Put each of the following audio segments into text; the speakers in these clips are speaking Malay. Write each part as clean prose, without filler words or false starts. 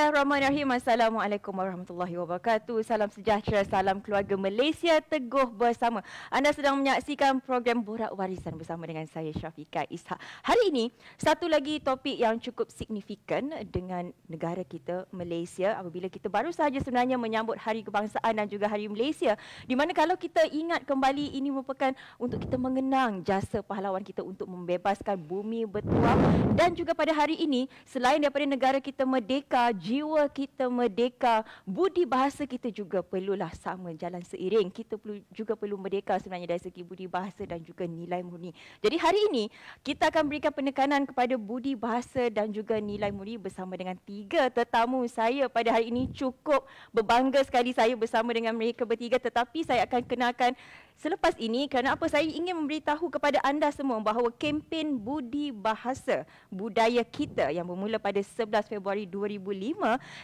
Bismillahirrahmanirrahim. Assalamualaikum warahmatullahi wabarakatuh. Salam sejahtera, salam keluarga Malaysia teguh bersama. Anda sedang menyaksikan program Borak Warisan bersama dengan saya Syafiqah Ishak. Hari ini satu lagi topik yang cukup signifikan dengan negara kita Malaysia apabila kita baru sahaja sebenarnya menyambut Hari Kebangsaan dan juga Hari Malaysia, di mana kalau kita ingat kembali ini merupakan untuk kita mengenang jasa pahlawan kita untuk membebaskan bumi bertuah. Dan juga pada hari ini selain daripada negara kita merdeka, jiwa kita merdeka, budi bahasa kita juga perlulah sama jalan seiring. Kita juga perlu merdeka sebenarnya dari segi budi bahasa dan juga nilai murni. Jadi hari ini kita akan berikan penekanan kepada budi bahasa dan juga nilai murni bersama dengan tiga tetamu saya pada hari ini. Cukup berbangga sekali saya bersama dengan mereka bertiga, tetapi saya akan kenalkan selepas ini kerana apa, saya ingin memberitahu kepada anda semua bahawa kempen Budi Bahasa Budaya Kita yang bermula pada 11 Februari 2005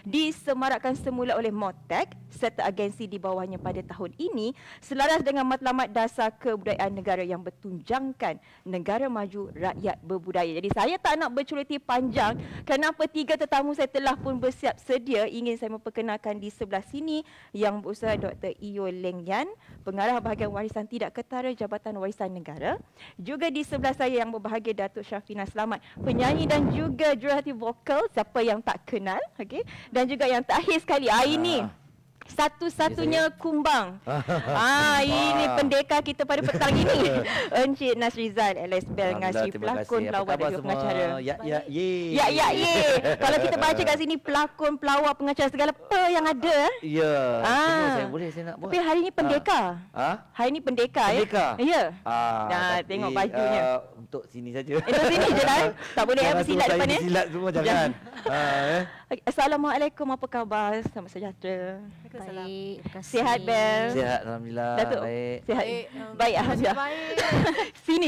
disemarakkan semula oleh MOTEK serta agensi di bawahnya pada tahun ini selaras dengan matlamat dasar kebudayaan negara yang bertunjangkan negara maju, rakyat berbudaya. Jadi saya tak nak bercuti panjang kerana apa, tiga tetamu saya telah pun bersiap sedia. Ingin saya memperkenalkan di sebelah sini yang berusaha Dr. Iyo Leng Yan, Pengarah Bahagian Warisan Tidak Ketara Jabatan Warisan Negara. Juga di sebelah saya yang berbahagia Datuk Syafina Selamat, penyanyi dan juga juruhati vokal, siapa yang tak kenal, okey. Dan juga yang terakhir sekali, ini satu-satunya kumbang. Ini pendekar kita pada petang ini. Encik Nasrizal alias Bel Ngasri, pelakon, pelawak dan juga pengacara. Kalau kita baca kat sini pelakon, pelawak, pengacara, segala apa yang ada. Ya. Saya nak buat. Tapi hari ini pendekar. Hari ini pendekar. Ya. Nah, tengok bajunya. Untuk sini saja. Untuk sini je lah. Tak boleh bersilat depan ya. Silat semua jangan. Assalamualaikum, apa khabar? Selamat sejahtera. Baik, terima kasih. Sihat Bel? Sihat, alhamdulillah. Datuk, baik. Sihat. Baik, alhamdulillah. Sini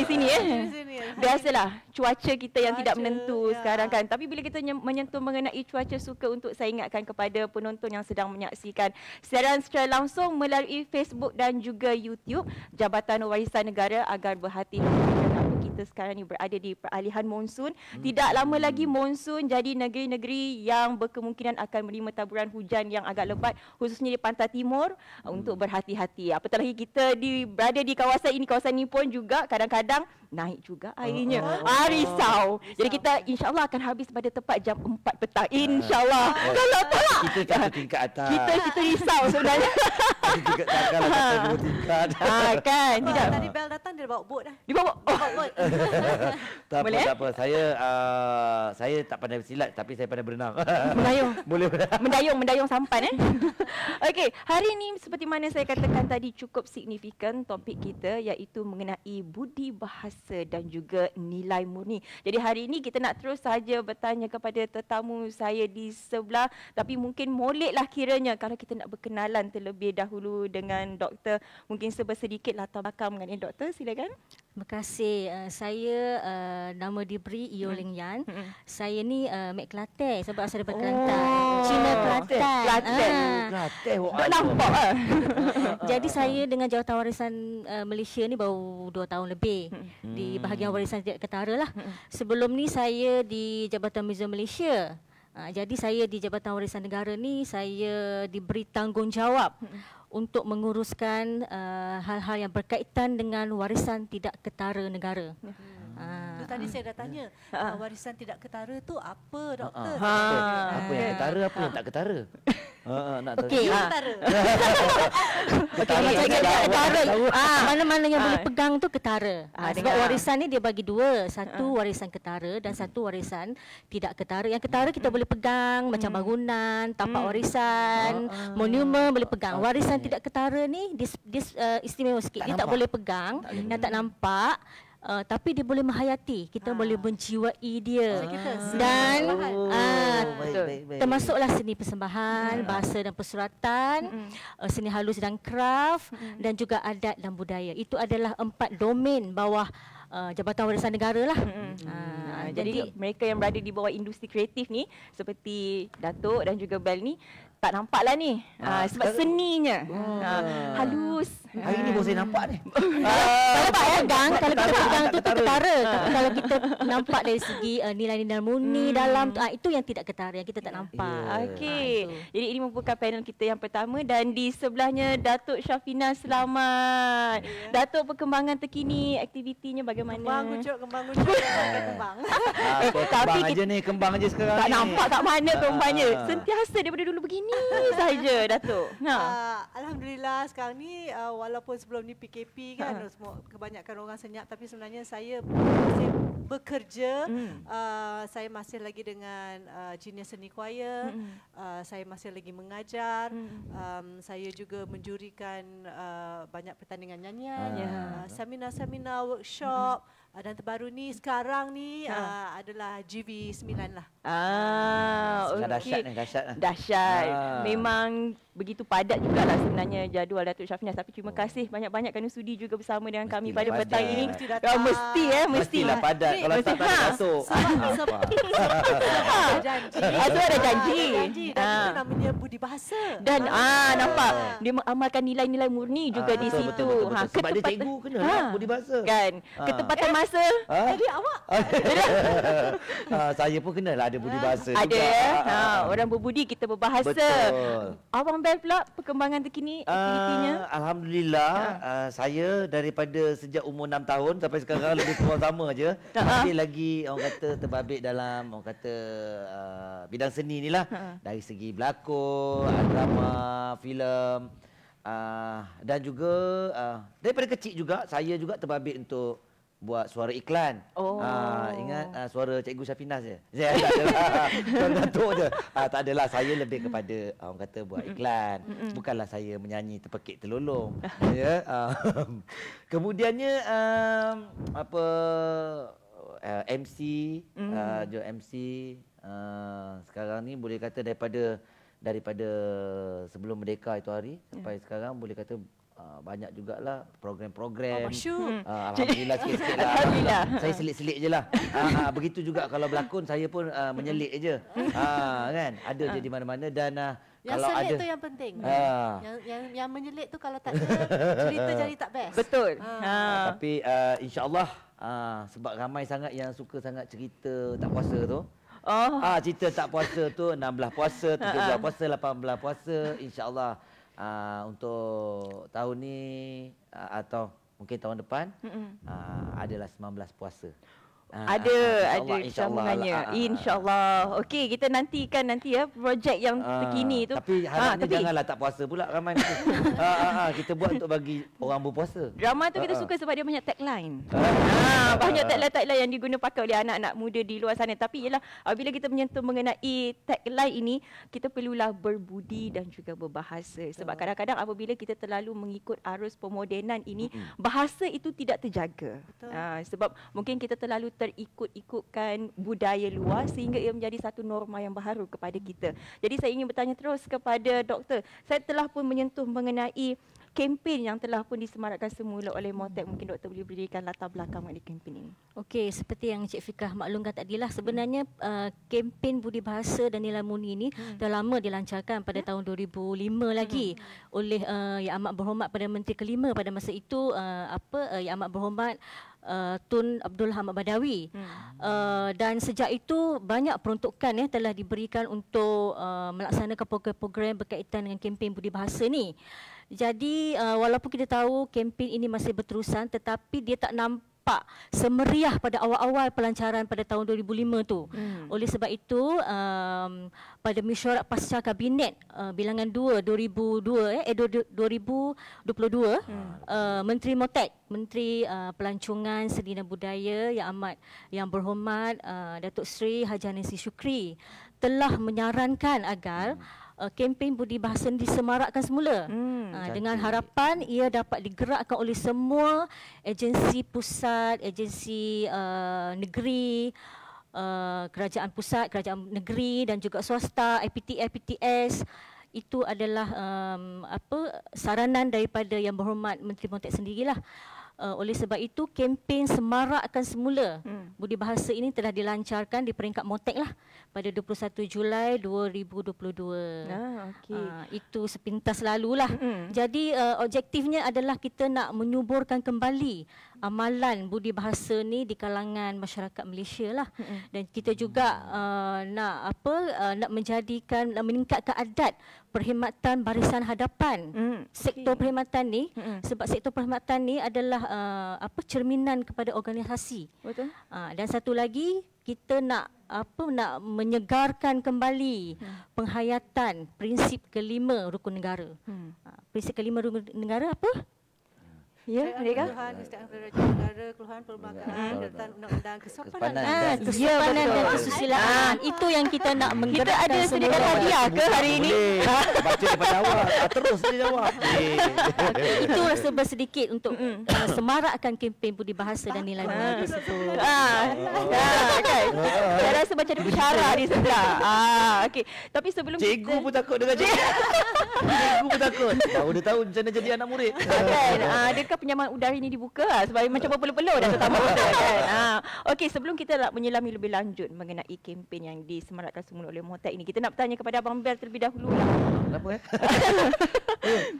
Biasalah cuaca kita yang tidak menentu sekarang kan. Tapi bila kita menyentuh mengenai cuaca, suka untuk saya ingatkan kepada penonton yang sedang menyaksikan siaran secara langsung melalui Facebook dan juga YouTube Jabatan Warisan Negara agar berhati-hati. Kita sekarang ni berada di peralihan monsun. Tidak lama lagi monsun, jadi negeri-negeri yang berkemungkinan akan menerima taburan hujan yang agak lebat khususnya di pantai timur untuk berhati-hati. Apatah lagi kita berada di kawasan ini pun juga kadang-kadang naik juga airnya. Risau. Jadi kita insya-Allah akan habis pada tepat jam 4 petang. Insya-Allah. Kalau tak kita satu tingkat atas. Kita risau sebenarnya. Tingkat takkan dua tingkat. Kan. Tidak. Tadi Bel datang dia bawa bot dah. Dia bawa bot. Tak apa. Saya tak pandai bersilat tapi saya pandai berenang. Mendayung. Boleh. Mendayung sampan Okey, hari ini seperti mana saya katakan tadi cukup signifikan topik kita, iaitu mengenai budi bahasa dan juga nilai murni. Jadi hari ini kita nak terus saja bertanya kepada tetamu saya di sebelah, tapi mungkin moleklah kiranya kalau kita nak berkenalan terlebih dahulu dengan doktor. Mungkin sedikit latar belakang mengenai doktor, silakan. Terima kasih. Saya nama diberi Iyo Leng Yan. Saya ni Mek Kelantan sebab asal daripada Kelantan. Cina Kelantan. Kelantan. Tak nampak Jadi saya dengan Jabatan Warisan Malaysia ni baru 2 tahun lebih di bahagian warisan tidak ketara lah. Sebelum ni saya di Jabatan Muzium Malaysia. Jadi saya di Jabatan Warisan Negara ni saya diberi tanggungjawab untuk menguruskan hal-hal yang berkaitan dengan warisan tidak ketara negara. Tadi saya dah tanya, warisan tidak ketara tu apa, doktor? Apa yang ketara, apa yang tak ketara? Nak tahu. Okey, ketara. Ketara. Mana-mana yang boleh pegang tu ketara. Sebab warisan ni dia bagi dua, satu warisan ketara dan satu warisan tidak ketara. Yang ketara kita boleh pegang macam bangunan, tapak warisan, monumen boleh pegang. Warisan tidak ketara ni istimewa sikit. Dia tak boleh pegang, yang tak nampak. Tapi dia boleh menghayati, kita boleh menjiwai dia. Dan termasuklah seni persembahan, bahasa dan persuratan, seni halus dan kraf, dan juga adat dan budaya. Itu adalah 4 domain bawah Jabatan Warisan Negara lah. Jadi mereka yang berada di bawah industri kreatif ni seperti Datuk dan juga Bel ni tak nampaklah ni sebab seninya halus, Hari ni baru saya nampak ni. Nampak pegang, kalau kita pegang tu ketara. Tapi kalau kita nampak dari segi nilai-nilai murni dalam tu, itu yang tidak ketara, yang kita tak nampak. Okey. Jadi ini merupakan panel kita yang pertama dan di sebelahnya Datuk Syafina, selamat. Datuk, perkembangan terkini aktivitinya bagaimana? Kembang ucuk. Kembang. Kembang aja ni, kembang aja sekarang Tak ni. nampak kat mana kembangnya. Sentiasa daripada dulu begini saja, Datuk. Alhamdulillah sekarang ni walaupun sebelum ni PKP kan semua kebanyakan orang senyap, tapi sebenarnya saya masih bekerja. Saya masih lagi dengan Junior Seni Choir. Saya masih lagi mengajar. Saya juga menjurikan banyak pertandingan nyanyian, seminar-seminar, workshop. Dan terbaru ni sekarang ni adalah GV9 lah. Dahsyat ni, dahsyat lah. Dahsyat. Memang begitu padat jugalah sebenarnya jadual Datuk Syafina. Tapi terima kasih banyak-banyak kerana sudi juga bersama dengan kami pada petang ini. Mesti datang. Mestilah padat. Kalau tak ada Datuk. Sebab janji. Ada janji. Dan itu namanya budi bahasa. Dan nampak dia mengamalkan nilai-nilai murni juga di situ. Betul. Sebab dia cikgu kena budi bahasa. Kan. Ketepatan masa. Jadi awak saya pun kenalah ada budi bahasa ada juga. orang berbudi, kita berbahasa. Betul. Abang Bel pula perkembangan terkini aktivitinya? Alhamdulillah saya daripada sejak umur 6 tahun sampai sekarang lebih kurang sama je. Masih lagi orang kata terbabit dalam orang kata bidang seni ni lah. Dari segi berlakon, drama, filem, dan juga daripada kecil juga saya juga terbabit untuk buat suara iklan. Ingat suara Cikgu Syafina je. Saya tak adalah. Suara Datuk je. Tak adalah, saya lebih kepada orang kata buat iklan. Bukanlah saya menyanyi terpekik terlolong. Ya. Kemudiannya MC, MC sekarang ni boleh kata daripada sebelum merdeka itu hari sampai sekarang boleh kata banyak jugalah program-program. Alhamdulillah sikit-sikit lah. Alhamdulillah. Saya selit-selit je lah. Begitu juga kalau berlakon saya pun menyelit je. Kan? Ada je di mana-mana dan yang kalau selit ada tu yang penting. Yang menyelit tu kalau tak ada cerita jadi tak best. Betul. Tapi insya-Allah sebab ramai sangat yang suka sangat cerita tak puasa tu. Cerita tak puasa tu 16 puasa, 17 puasa, 18 puasa, insya-Allah untuk tahun ni atau mungkin tahun depan adalah 19 puasa. Ada sambungannya. InsyaAllah. Okey, kita nantikan nanti ya projek yang terkini tu. Tapi harapnya janganlah tak puasa pula ramai. Kita buat untuk bagi orang berpuasa. Drama tu kita suka sebab dia banyak tagline. Banyak tagline yang diguna pakai oleh anak-anak muda di luar sana. Tapi ialah apabila kita menyentuh mengenai tagline ini, kita perlulah berbudi dan juga berbahasa. Sebab kadang-kadang apabila kita terlalu mengikut arus pemodenan ini, bahasa itu tidak terjaga. Sebab mungkin kita terlalu terikut-ikutkan budaya luar sehingga ia menjadi satu norma yang baharu kepada kita. Jadi saya ingin bertanya terus kepada doktor. Saya telah pun menyentuh mengenai kempen yang telah pun disemarakkan semula oleh Motek. Mungkin doktor boleh berikan latar belakang mengenai kempen ini. Okey, seperti yang Cik Fikah maklumkan tadilah, sebenarnya kempen budi bahasa dan nilai murni ini dah lama dilancarkan pada tahun 2005 lagi oleh Yang Amat Berhormat Perdana Menteri kelima pada masa itu, Yang Amat Berhormat Tun Abdul Hamid Badawi. Dan sejak itu banyak peruntukan telah diberikan untuk melaksanakan program-program berkaitan dengan kempen budi bahasa ni. Jadi walaupun kita tahu kempen ini masih berterusan, tetapi dia tak nampak semeriah pada awal-awal pelancaran pada tahun 2005 tu. Oleh sebab itu pada mesyuarat pasca kabinet bilangan 2 2022 Menteri Motek, Menteri Pelancongan Seni dan Budaya yang berhormat Datuk Seri Haji Nancy Shukri telah menyarankan agar kempen budi bahasa disemarakkan semula dengan harapan ia dapat digerakkan oleh semua agensi pusat, agensi negeri, kerajaan pusat, kerajaan negeri dan juga swasta, IPTS. Itu adalah saranan daripada Yang Berhormat Menteri Motek sendirilah. Oleh sebab itu, kempen Semarakkan Semula Budi Bahasa ini telah dilancarkan di peringkat MOTEK lah pada 21 Julai 2022. Itu sepintas lalulah. Jadi objektifnya adalah kita nak menyuburkan kembali amalan budi bahasa ni di kalangan masyarakat Malaysia lah. Dan kita juga nak meningkatkan adat perkhidmatan barisan hadapan sektor perkhidmatan ni, sebab sektor perkhidmatan ni adalah cerminan kepada organisasi. Betul. Dan satu lagi, kita nak menyegarkan kembali penghayatan prinsip kelima rukun negara. Prinsip kelima rukun negara apa? Ya, mereka. Keluhan kesejahteraan kerajaan negara, keluhan perlembagaan, dan undang-undang kesopanan. Kesopanan dan kesusilaan. Itu yang kita nak menggerakkan. Kita ada sediakan hadiah ke hari ini? Baca daripada awal. Terus dia jawab. Itu rasa sedikit untuk semarakkan kempen budi bahasa dan nilai nilai tersebut. Kan? Saya rasa macam ada bicara di sebelah. Okey. Tapi sebelum cikgu pun takut dengan cikgu. Cikgu pun takut. Baru dia tahu macam mana jadi anak murid. Kan? Adakah penyamaan udara ini dibuka sebab macam berpeluh-peluh dah tertamu kita kan. Okey, sebelum kita nak menyelami lebih lanjut mengenai kempen yang disemarakkan semula oleh MOTEK ini, kita nak bertanya kepada Abang Bel terlebih dahulu lah. Kenapa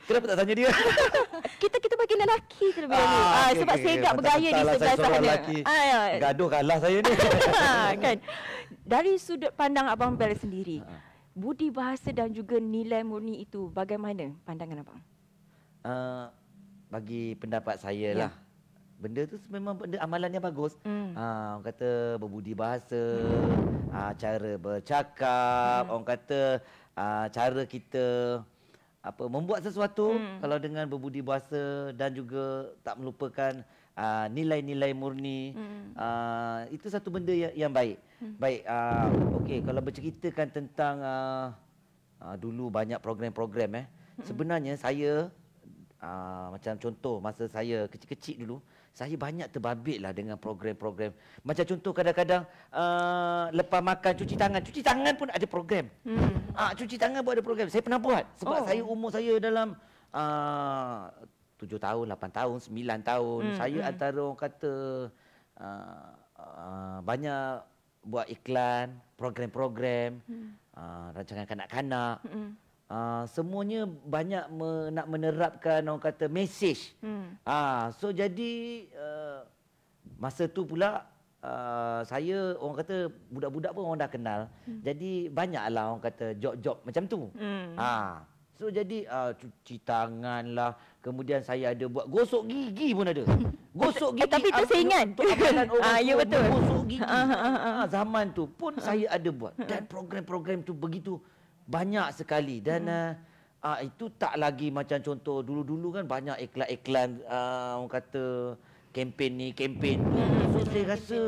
kenapa tak tanya dia? Kita bagi lelaki terlebih dahulu. Sebab segak bergaya di sebelah sana. Gaduh kalah saya ni. Kan. Dari sudut pandang Abang Bel sendiri, budi bahasa dan juga nilai murni itu bagaimana pandangan abang? Bagi pendapat saya lah, benda tu memang benda amalannya bagus. Orang kata berbudi bahasa, cara bercakap, orang kata cara kita membuat sesuatu kalau dengan berbudi bahasa dan juga tak melupakan nilai-nilai murni. Itu satu benda yang baik. Baik, okey, kalau berceritakan tentang dulu banyak program-program sebenarnya saya macam contoh masa saya kecil-kecil dulu, saya banyak terbabitlah dengan program-program. Macam contoh kadang-kadang lepas makan cuci tangan pun ada program. Cuci tangan pun ada program. Saya pernah buat sebab saya umur saya dalam 7 tahun, 8 tahun, 9 tahun. Saya antara orang kata banyak buat iklan, program-program, rancangan kanak-kanak. Semuanya banyak nak menerapkan orang kata mesej. So jadi masa tu pula saya orang kata budak-budak pun orang dah kenal. Jadi banyaklah orang kata job-job macam tu. So jadi cuci tangan lah. Kemudian saya ada buat gosok gigi pun ada. Gosok gigi. Tapi tu saya ingat. Ya betul. Gosok gigi. Zaman tu pun saya ada buat. Dan program-program tu begitu banyak sekali. Dan itu tak lagi macam contoh dulu-dulu kan banyak iklan-iklan orang kata kempen ni, kempen tu. So saya rasa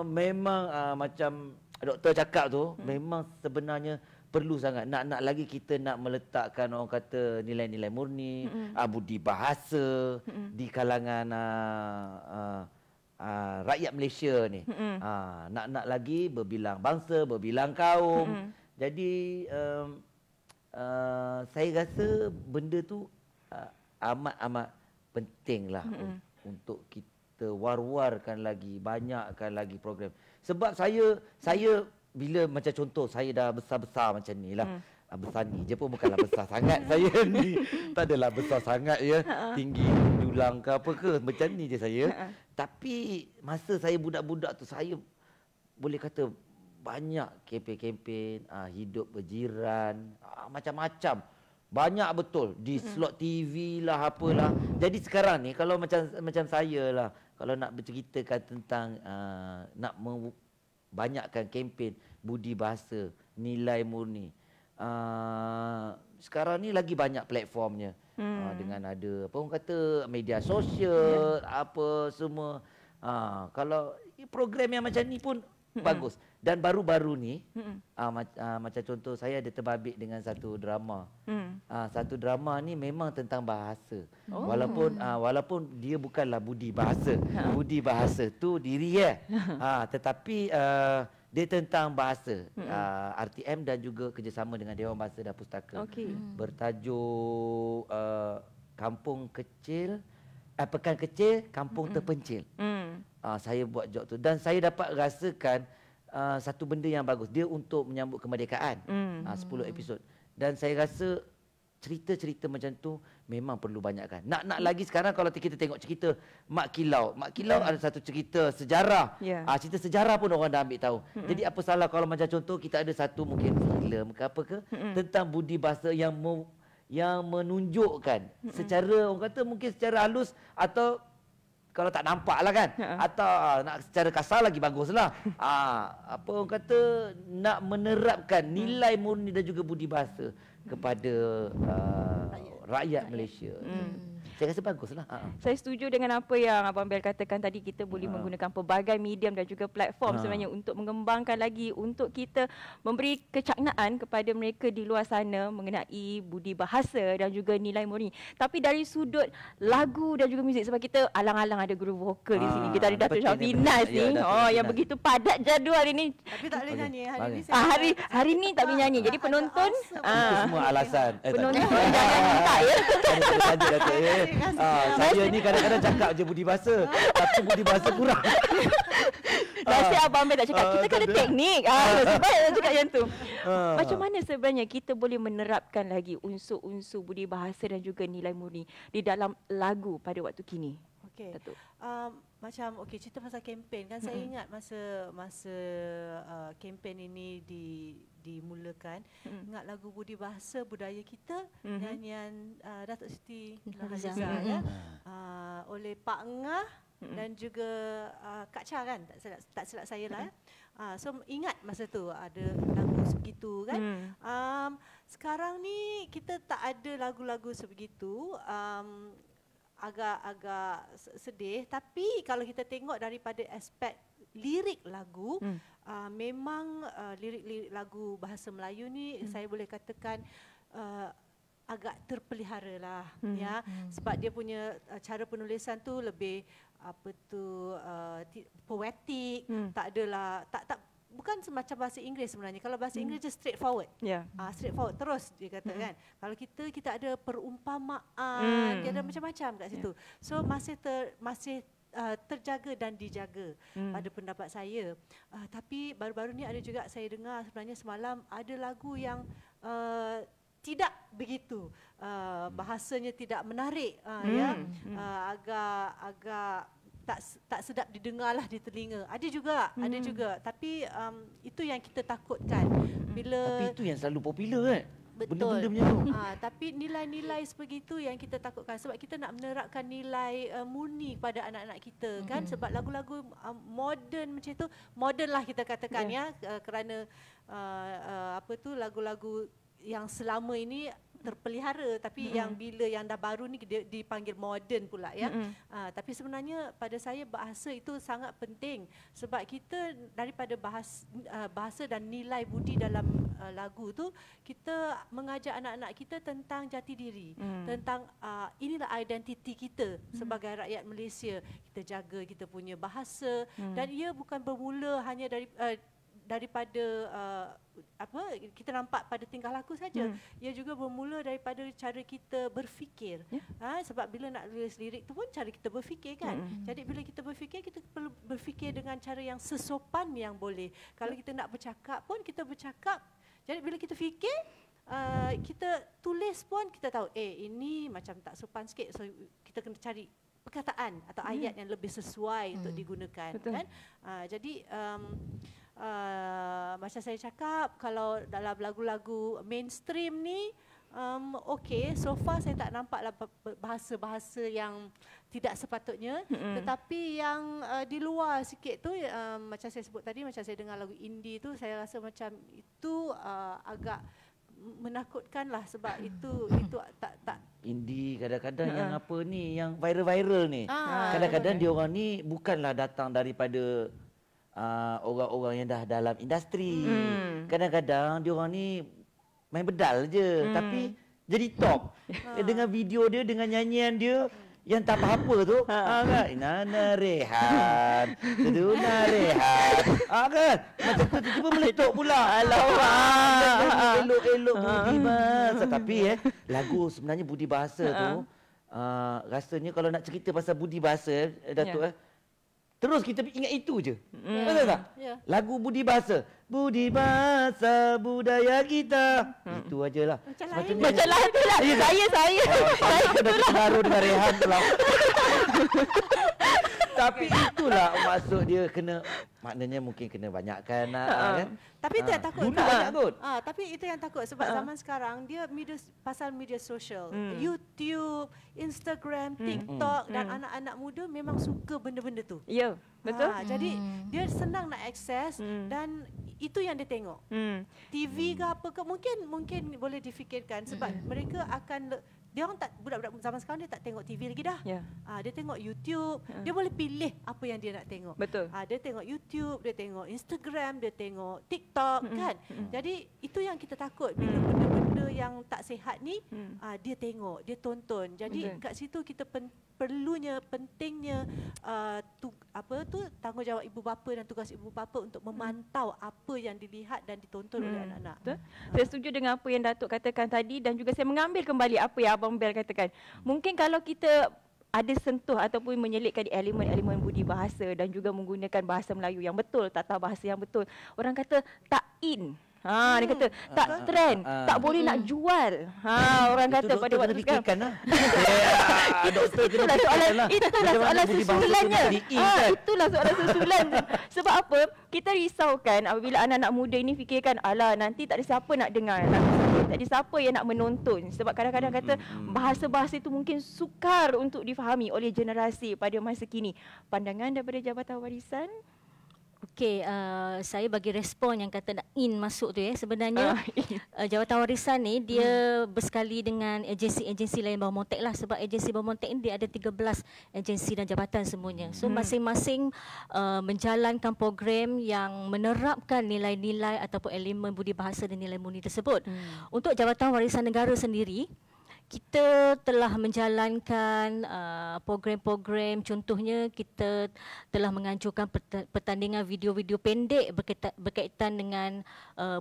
memang macam doktor cakap tu, memang sebenarnya perlu sangat. Nak lagi kita nak meletakkan orang kata nilai-nilai murni, budi bahasa di kalangan rakyat Malaysia ni. Nak lagi berbilang bangsa, berbilang kaum. Jadi saya rasa benda tu amat-amat pentinglah untuk kita war-warkan lagi, banyakkan lagi program. Sebab saya bila macam contoh saya dah besar-besar macam ni lah. Besar ni je pun bukanlah besar sangat saya ni. Tak adalah besar sangat ya. Tinggi dulang ke apa ke. Macam ni je saya. Tapi masa saya budak-budak tu saya boleh kata banyak kempen-kempen, hidup berjiran, macam-macam. Banyak betul di slot TV lah apalah. Jadi sekarang ni kalau macam saya lah, kalau nak berceritakan tentang nak banyakkan kempen budi bahasa, nilai murni. Sekarang ni lagi banyak platformnya. Dengan ada apa orang kata media sosial, apa semua. Kalau program yang macam ni pun bagus. Dan baru-baru ni macam contoh saya ada terbabit dengan satu drama. Satu drama ni memang tentang bahasa. Walaupun dia bukanlah budi bahasa. Budi bahasa tu diri tetapi dia tentang bahasa. RTM dan juga kerjasama dengan Dewan Bahasa dan Pustaka. Bertajuk Kampung Kecil pekan kecil, kampung terpencil. Saya buat job tu dan saya dapat rasakan satu benda yang bagus. Dia untuk menyambut kemerdekaan. 10 episod. Dan saya rasa cerita-cerita macam tu memang perlu banyakkan. Nak lagi sekarang kalau kita tengok cerita Mak Kilau. Mak Kilau ada satu cerita sejarah. Cerita sejarah pun orang dah ambil tahu. Jadi apa salah kalau macam contoh kita ada satu mungkin filem ke apa ke tentang budi bahasa yang menunjukkan secara orang kata mungkin secara halus atau kalau tak nampak lah kan atau nak secara kasar lagi baguslah. Apa orang kata nak menerapkan nilai murni dan juga budi bahasa kepada rakyat Malaysia. Saya rasa baguslah. Saya setuju dengan apa yang Abang Bel katakan tadi. Kita boleh menggunakan pelbagai medium dan juga platform sebenarnya untuk mengembangkan lagi, untuk kita memberi kecaknaan kepada mereka di luar sana mengenai budi bahasa dan juga nilai murni. Tapi dari sudut lagu dan juga muzik, sebab kita alang-alang ada guru vokal di sini. Kita ada Datuk Syafinas ni. Yang begitu padat jadual ini. Tapi tak boleh nyanyi hari ni. Hari ni tak boleh nyanyi. Jadi penonton itu semua alasan. Penonton jangan minta ya. Saya ni kadang-kadang cakap je budi bahasa, tapi budi bahasa kurang. Nasib Abang Bel tak cakap, kita kena teknik. Sebab dia cakap macam tu. Macam mana sebenarnya kita boleh menerapkan lagi unsur-unsur budi bahasa dan juga nilai murni di dalam lagu pada waktu kini? Okey. Macam cerita pasal kempen kan, saya ingat masa kempen ini dimulakan, ingat lagu budi bahasa budaya kita, nyanyian Datuk Siti Nurhaliza ya, oleh Pak Ngah dan juga Kak Cha kan, tak silap saya lah. So ingat masa tu ada lagu sebegitu kan. Sekarang ni kita tak ada lagu-lagu sebegitu. Agak sedih, tapi kalau kita tengok daripada aspek lirik lagu, memang lirik-lirik lagu bahasa Melayu ni saya boleh katakan agak terpelihara lah ya, sebab dia punya cara penulisan tu lebih poetik, tak adalah bukan semacam bahasa Inggeris sebenarnya. Kalau bahasa Inggeris je straightforward. Straightforward terus dia kata kan. Kalau kita ada perumpamaan, dia ada macam-macam kat situ. So masih terjaga dan dijaga pada pendapat saya. Tapi baru-baru ni ada juga saya dengar sebenarnya semalam ada lagu yang tidak begitu, bahasanya tidak menarik, agak tak sedap didengarlah di telinga. Ada juga. Tapi itu yang kita takutkan. Tapi itu yang selalu popular kan. Betul. Benda-benda macam tu. Tapi nilai-nilai sebegitu yang kita takutkan, sebab kita nak menerapkan nilai murni pada anak-anak kita kan, sebab lagu-lagu moden macam itu, moden lah kita katakan kerana lagu-lagu yang selama ini terpelihara, tapi yang bila yang dah baru ni dia dipanggil moden pula ya. Tapi sebenarnya pada saya bahasa itu sangat penting, sebab kita daripada bahasa dan nilai budi dalam lagu tu, kita mengajak anak-anak kita tentang jati diri, tentang inilah identiti kita sebagai rakyat Malaysia. Kita jaga kita punya bahasa, dan ia bukan bermula hanya daripada kita nampak pada tingkah laku saja. Ia juga bermula daripada cara kita berfikir. Sebab bila nak tulis lirik tu pun cara kita berfikir kan. Jadi bila kita berfikir, kita perlu berfikir dengan cara yang sesopan yang boleh. Kalau kita nak bercakap pun kita bercakap. Jadi bila kita fikir, kita tulis pun kita tahu ini macam tak sopan sikit, so kita kena cari perkataan atau ayat yang lebih sesuai untuk digunakan. Kan? Jadi macam saya cakap, kalau dalam lagu-lagu mainstream ni, so far saya tak nampaklah bahasa-bahasa yang tidak sepatutnya. Tetapi yang di luar sikit tu, macam saya sebut tadi, macam saya dengar lagu indie tu, saya rasa macam itu agak menakutkan lah, sebab itu tak indie kadang-kadang yang apa ni, yang viral-viral ni, kadang-kadang dia orang ni bukanlah datang daripada orang-orang yang dah dalam industri. Kadang-kadang dia orang ni main bedal je, tapi jadi top. Dengan video dia, dengan nyanyian dia yang tak apa-apa tu, kan? Nana Rehan, Duna Rehan, kan? Macam tu tiba-tiba meletup pula. Elok-elok budi bahasa. Tapi lagu sebenarnya budi bahasa tu rasanya kalau nak cerita pasal budi bahasa, Datuk, terus kita ingat itu je. Betul tak? Lagu budi bahasa. Budi bahasa budaya kita. Itu ajalah. Macam lain tu lah. Saya. Saya dah terharu dengan Rehan tu lah. Tapi itulah maksud dia kena, maknanya mungkin kena banyakkan kan. Tapi itu yang takut. Dulu banyak kot. Tapi itu yang takut sebab zaman sekarang dia pasal media sosial, YouTube, Instagram, TikTok dan anak-anak muda memang suka benda-benda tu. Ya, betul. Jadi dia senang nak akses dan itu yang dia tengok. TV ke apa ke mungkin boleh difikirkan sebab mereka akan dia orang tak, budak-budak zaman sekarang dia tak tengok TV lagi dah. Dia tengok YouTube, dia boleh pilih apa yang dia nak tengok. Betul. Dia tengok YouTube, dia tengok Instagram, dia tengok TikTok kan. Jadi itu yang kita takut bila benda-benda yang tak sihat ni dia tengok, dia tonton. Jadi kat situ kita pentingnya tanggungjawab ibu bapa dan tugas ibu bapa untuk memantau apa yang dilihat dan ditonton oleh anak-anak. Saya setuju dengan apa yang Datuk katakan tadi dan juga saya mengambil kembali apa yang Abang Bel katakan. Mungkin kalau kita ada sentuh ataupun menyelitkan di elemen-elemen budi bahasa dan juga menggunakan bahasa Melayu yang betul, tata bahasa yang betul. Orang kata tak in. Dia kata tak trend, tak boleh nak jual. Orang kata pada waktu sekarang. Doktor kena fikirkan lah. Itulah soalan susulannya. Itulah soalan susulan. Sebab apa? Kita risaukan apabila anak-anak muda ini fikirkan, alah nanti tak ada siapa nak dengar, tak ada siapa yang nak menonton. Sebab kadang-kadang kata bahasa-bahasa itu mungkin sukar untuk difahami oleh generasi pada masa kini. Pandangan daripada Jabatan Warisan? Okey, saya bagi respon yang kata nak in masuk tu sebenarnya Jabatan Warisan ni dia bersekali dengan agensi-agensi lain bawah Montek lah, sebab agensi bawah Montek ni dia ada 13 agensi dan jabatan semuanya. So masing-masing menjalankan program yang menerapkan nilai-nilai ataupun elemen budi bahasa dan nilai murni tersebut. Untuk Jabatan Warisan Negara sendiri, kita telah menjalankan program-program, contohnya kita telah menganjurkan pertandingan video-video pendek berkaitan dengan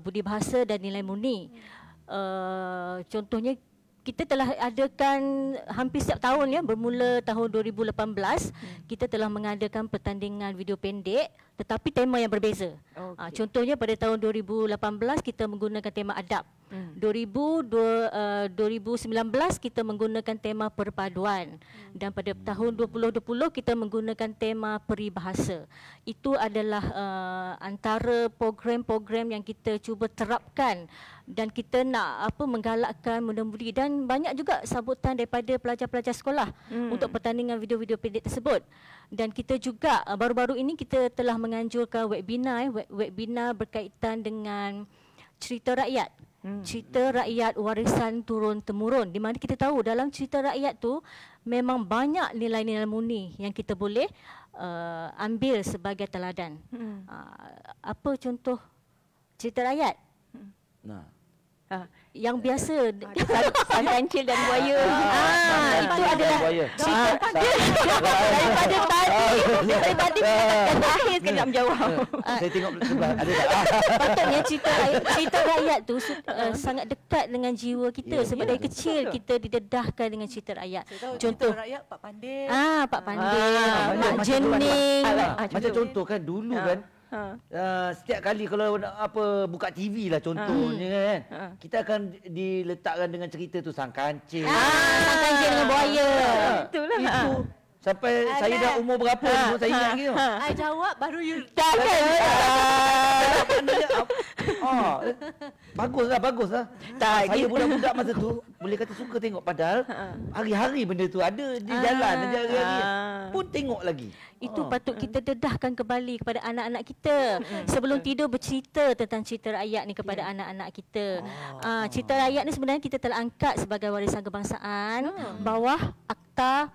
budi bahasa dan nilai murni. Contohnya kita telah adakan hampir setiap tahun bermula tahun 2018 kita telah mengadakan pertandingan video pendek tetapi tema yang berbeza. Contohnya pada tahun 2018 kita menggunakan tema adab. 2019 kita menggunakan tema perpaduan dan pada tahun 2020 kita menggunakan tema peribahasa. Itu adalah antara program-program yang kita cuba terapkan dan kita nak menggalakkan muda-mudi dan banyak juga sambutan daripada pelajar-pelajar sekolah untuk pertandingan video-video pendek tersebut. Dan kita juga baru-baru ini kita telah menganjurkan webinar berkaitan dengan cerita rakyat. Cerita rakyat warisan turun-temurun, di mana kita tahu dalam cerita rakyat tu memang banyak nilai-nilai murni yang kita boleh ambil sebagai teladan. Apa contoh cerita rakyat? Yang biasa Sang Kancil dan Buaya. Itu adalah cerita daripada tadi terakhir sekali nak menjawab. Saya tengok sebelah ada tak? Patutnya cerita rakyat tu sangat dekat dengan jiwa kita sebab dari kecil kita didedahkan dengan cerita rakyat. Contoh rakyat Pak Pandey. Pak Pandey, Mak Jening. Macam contoh kan dulu kan setiap kali kalau nak buka TV lah contohnya kan, kita akan diletakkan dengan cerita tu Sang Kancil. Sang Kancil dengan buaya. Itulah. Itu sampai saya dah umur berapa saya ingat lagi tu. I jawab baru you Baguslah. Saya budak-budak masa tu boleh kata suka tengok, padahal hari-hari benda tu ada di jalan hari-hari pun tengok lagi. Itu patut kita dedahkan kembali kepada anak-anak kita. Sebelum tidur bercerita tentang cerita rakyat ni kepada anak-anak kita. Cerita rakyat ni sebenarnya kita telah angkat sebagai warisan kebangsaan bawah Akta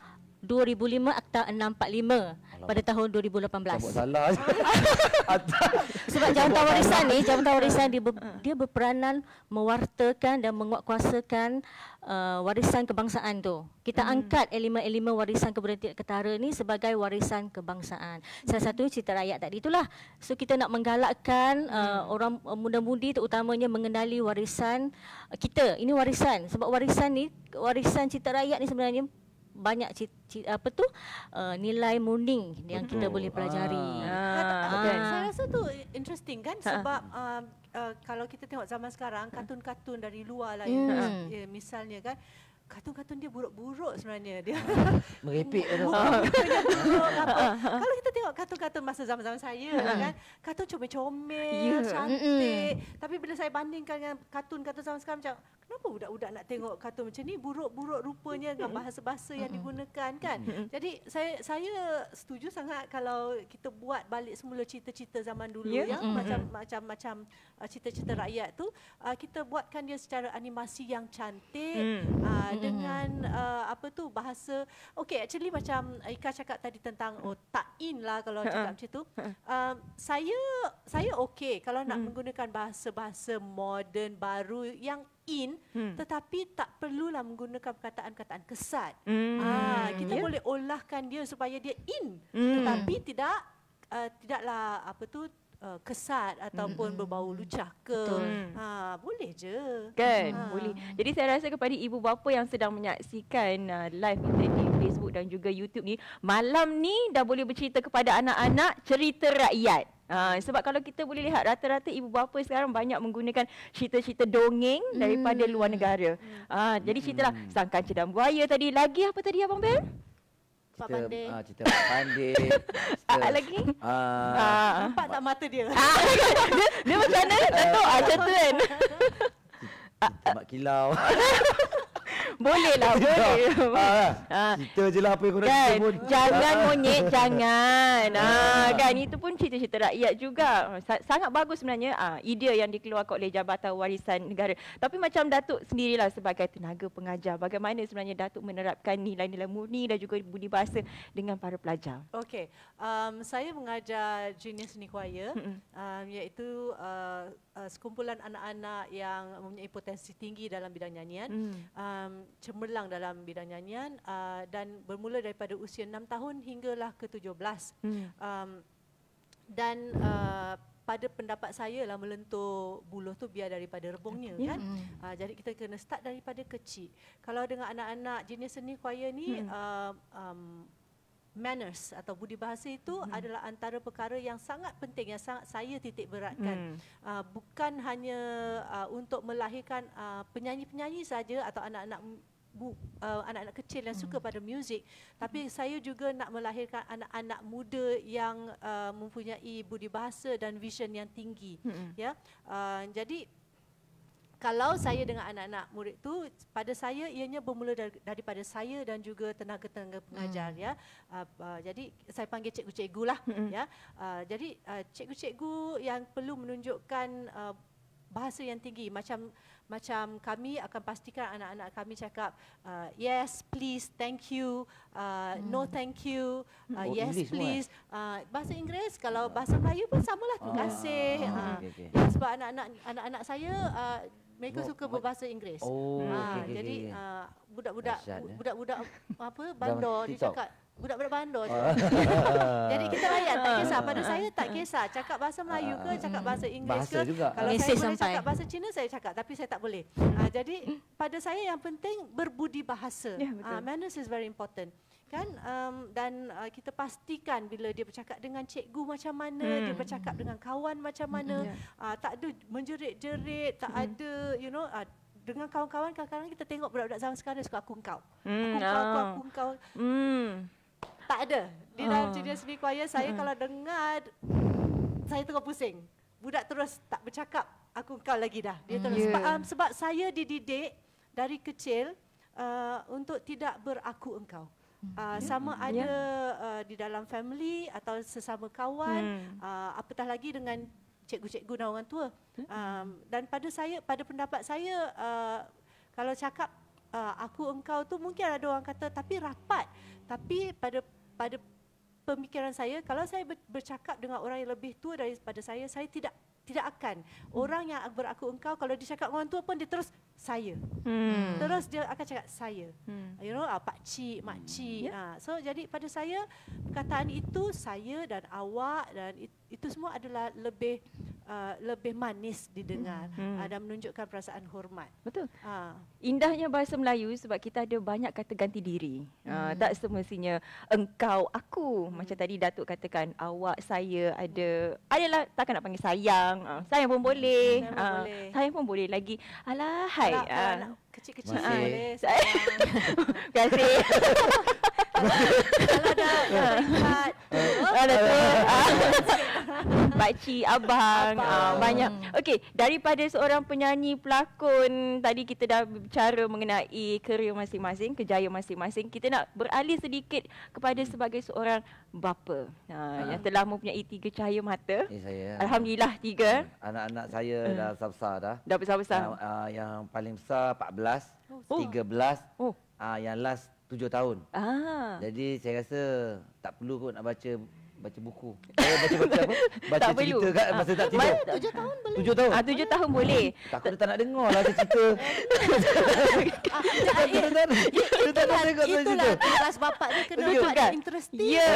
2005, Akta 645 pada tahun 2018. Sebut salah. Sebab Jabatan Warisan dia berperanan mewartakan dan menguatkuasakan warisan kebangsaan tu. Kita angkat elemen-elemen warisan kebudayaan ketara ni sebagai warisan kebangsaan. Salah satu cerita rakyat tadi itulah. So kita nak menggalakkan orang muda-mudi terutamanya mengenali warisan kita. Ini warisan sebab warisan cerita rakyat ni sebenarnya banyak nilai munding yang kita boleh pelajari. Saya rasa tu interesting kan, sebab kalau kita tengok zaman sekarang, kartun-kartun dari luar lah, misalnya kan, kartun-kartun dia buruk-buruk sebenarnya. Dia merepek tu. Kalau kita tengok kartun-kartun masa zaman-zaman saya kan, kartun comel-comel, cantik. Tapi bila saya bandingkan dengan kartun-kartun zaman sekarang, macam kenapa budak-budak nak tengok kartun macam ni, buruk-buruk rupanya dengan bahasa-bahasa yang digunakan kan. Jadi saya setuju sangat kalau kita buat balik semula cerita-cerita zaman dulu macam cerita-cerita rakyat tu, kita buatkan dia secara animasi yang cantik, dengan bahasa. Okay, actually macam Ika cakap tadi tentang tak in lah kalau cakap macam tu. Saya okay kalau nak menggunakan bahasa-bahasa moden baru yang in, tetapi tak perlulah menggunakan perkataan-perkataan kesat. Kita boleh olahkan dia supaya dia in, tetapi tidaklah kesat ataupun berbau lucah ke. Boleh je kan. Boleh. Jadi saya rasa kepada ibu bapa yang sedang menyaksikan live kita di Facebook dan juga YouTube ni, malam ni dah boleh bercerita kepada anak-anak cerita rakyat. Sebab kalau kita boleh lihat, rata-rata ibu bapa sekarang banyak menggunakan cerita-cerita dongeng daripada luar negara. Jadi ceritalah Sang Kancil dan Buaya tadi. Lagi apa tadi Abang Bel? Pak Pandai. Cerita Pak Pandai. Lagi? nampak tak mata dia? Dia macam mana? Datuk macam tu kan? Cerita Mak Kilau. Boleh lah, boleh. Cerita je lah apa yang korang Kan, cerita pun. jangan monyet, jangan. Kan, itu pun cerita-cerita rakyat juga. Sangat bagus sebenarnya idea yang dikeluarkan oleh Jabatan Warisan Negara. Tapi macam Datuk sendirilah sebagai tenaga pengajar, bagaimana sebenarnya Datuk menerapkan nilai-nilai murni dan juga budi bahasa dengan para pelajar? Okey, saya mengajar junior seni choir, iaitu sekumpulan anak-anak yang mempunyai potensi tinggi dalam bidang nyanyian, cemerlang dalam bidang nyanyian, dan bermula daripada usia 6 tahun hinggalah ke 17. Dan pada pendapat saya lah, melentur buluh tu biar daripada rebungnya kan. Jadi kita kena start daripada kecil. Kalau dengan anak-anak jenis seni choir ni, manners atau budi bahasa itu adalah antara perkara yang sangat penting, yang sangat saya titik beratkan. Bukan hanya untuk melahirkan penyanyi-penyanyi saja atau anak-anak kecil yang suka pada muzik, tapi saya juga nak melahirkan anak-anak muda yang mempunyai budi bahasa dan vision yang tinggi. Jadi kalau saya dengan anak-anak murid tu, pada saya ianya bermula daripada saya dan juga tenaga-tenaga pengajar. Jadi saya panggil cikgu-cikgu lah. Jadi cikgu-cikgu yang perlu menunjukkan bahasa yang tinggi, macam kami akan pastikan anak-anak kami cakap yes, please, thank you, no thank you, yes, English please. Bahasa Inggeris, kalau bahasa Melayu pun samalah, terima kasih. Sebab anak-anak saya mereka suka berbahasa Inggeris. Jadi budak-budak bandar dia cakap, budak-budak bandar je. Jadi kita layan, tak kisah. Pada saya tak kisah cakap bahasa Melayu ke, cakap bahasa Inggeris ke. Kalau saya boleh cakap bahasa Cina, saya cakap, tapi saya tak boleh. Jadi pada saya yang penting berbudi bahasa. Manners is very important. Kan, dan kita pastikan bila dia bercakap dengan cikgu macam mana, dia bercakap dengan kawan macam mana, tak ada menjerit-jerit, tak ada dengan kawan-kawan. Kadang-kadang kita tengok budak-budak zaman sekarang suka aku engkau. Aku engkau. Tak ada. Di dalam junior seni choir saya, kalau dengar, saya tengah pusing. Budak terus tak bercakap aku engkau lagi dah. Dia terus sebab saya dididik dari kecil untuk tidak beraku engkau. Sama ada di dalam family atau sesama kawan, apatah lagi dengan cikgu-cikgu dan orang tua. Dan pada pendapat saya, kalau cakap aku engkau tu mungkin ada orang kata tapi rapat. Tapi pada pemikiran saya, kalau saya bercakap dengan orang yang lebih tua daripada saya tidak akan. Orang yang beraku engkau, kalau dia cakap orang tua pun dia terus saya. Terus dia akan cakap saya. Pak cik, mak cik. So jadi pada saya, perkataan itu saya dan awak dan itu semua adalah lebih lebih manis didengar dan menunjukkan perasaan hormat. Betul. Indahnya bahasa Melayu sebab kita ada banyak kata ganti diri. Tak semestinya engkau, aku. Macam tadi Datuk katakan awak, saya, adalah takkan nak panggil sayang. Sayang pun boleh. Sayang pun boleh lagi. Alah, hai. Kalau kecil-kecil Masih. boleh. Terima kasih. Kalau dah terikat. Pakcik, abang, banyak. Okey, daripada seorang penyanyi, pelakon, tadi kita dah berbicara mengenai kerjaya masing-masing, kejayaan masing-masing. Kita nak beralih sedikit kepada sebagai seorang bapa yang telah mempunyai 3 cahaya mata. Saya. Alhamdulillah 3. Anak-anak saya dah besar dah. Dah besar-besar. Yang paling besar 14, 13, yang last 7 tahun. Jadi saya rasa tak perlu kot nak baca buku. Saya baca apa? Baca Tak cerita perlu. kat masa tak tidur. 7 tahun boleh. 7 tahun. 7 tahun boleh. Takut dia tak nak dengar lah cerita. Dia tak nak tengok cerita. Itulah tugas bapak ni kena Betul buat kan? interesting. Ya.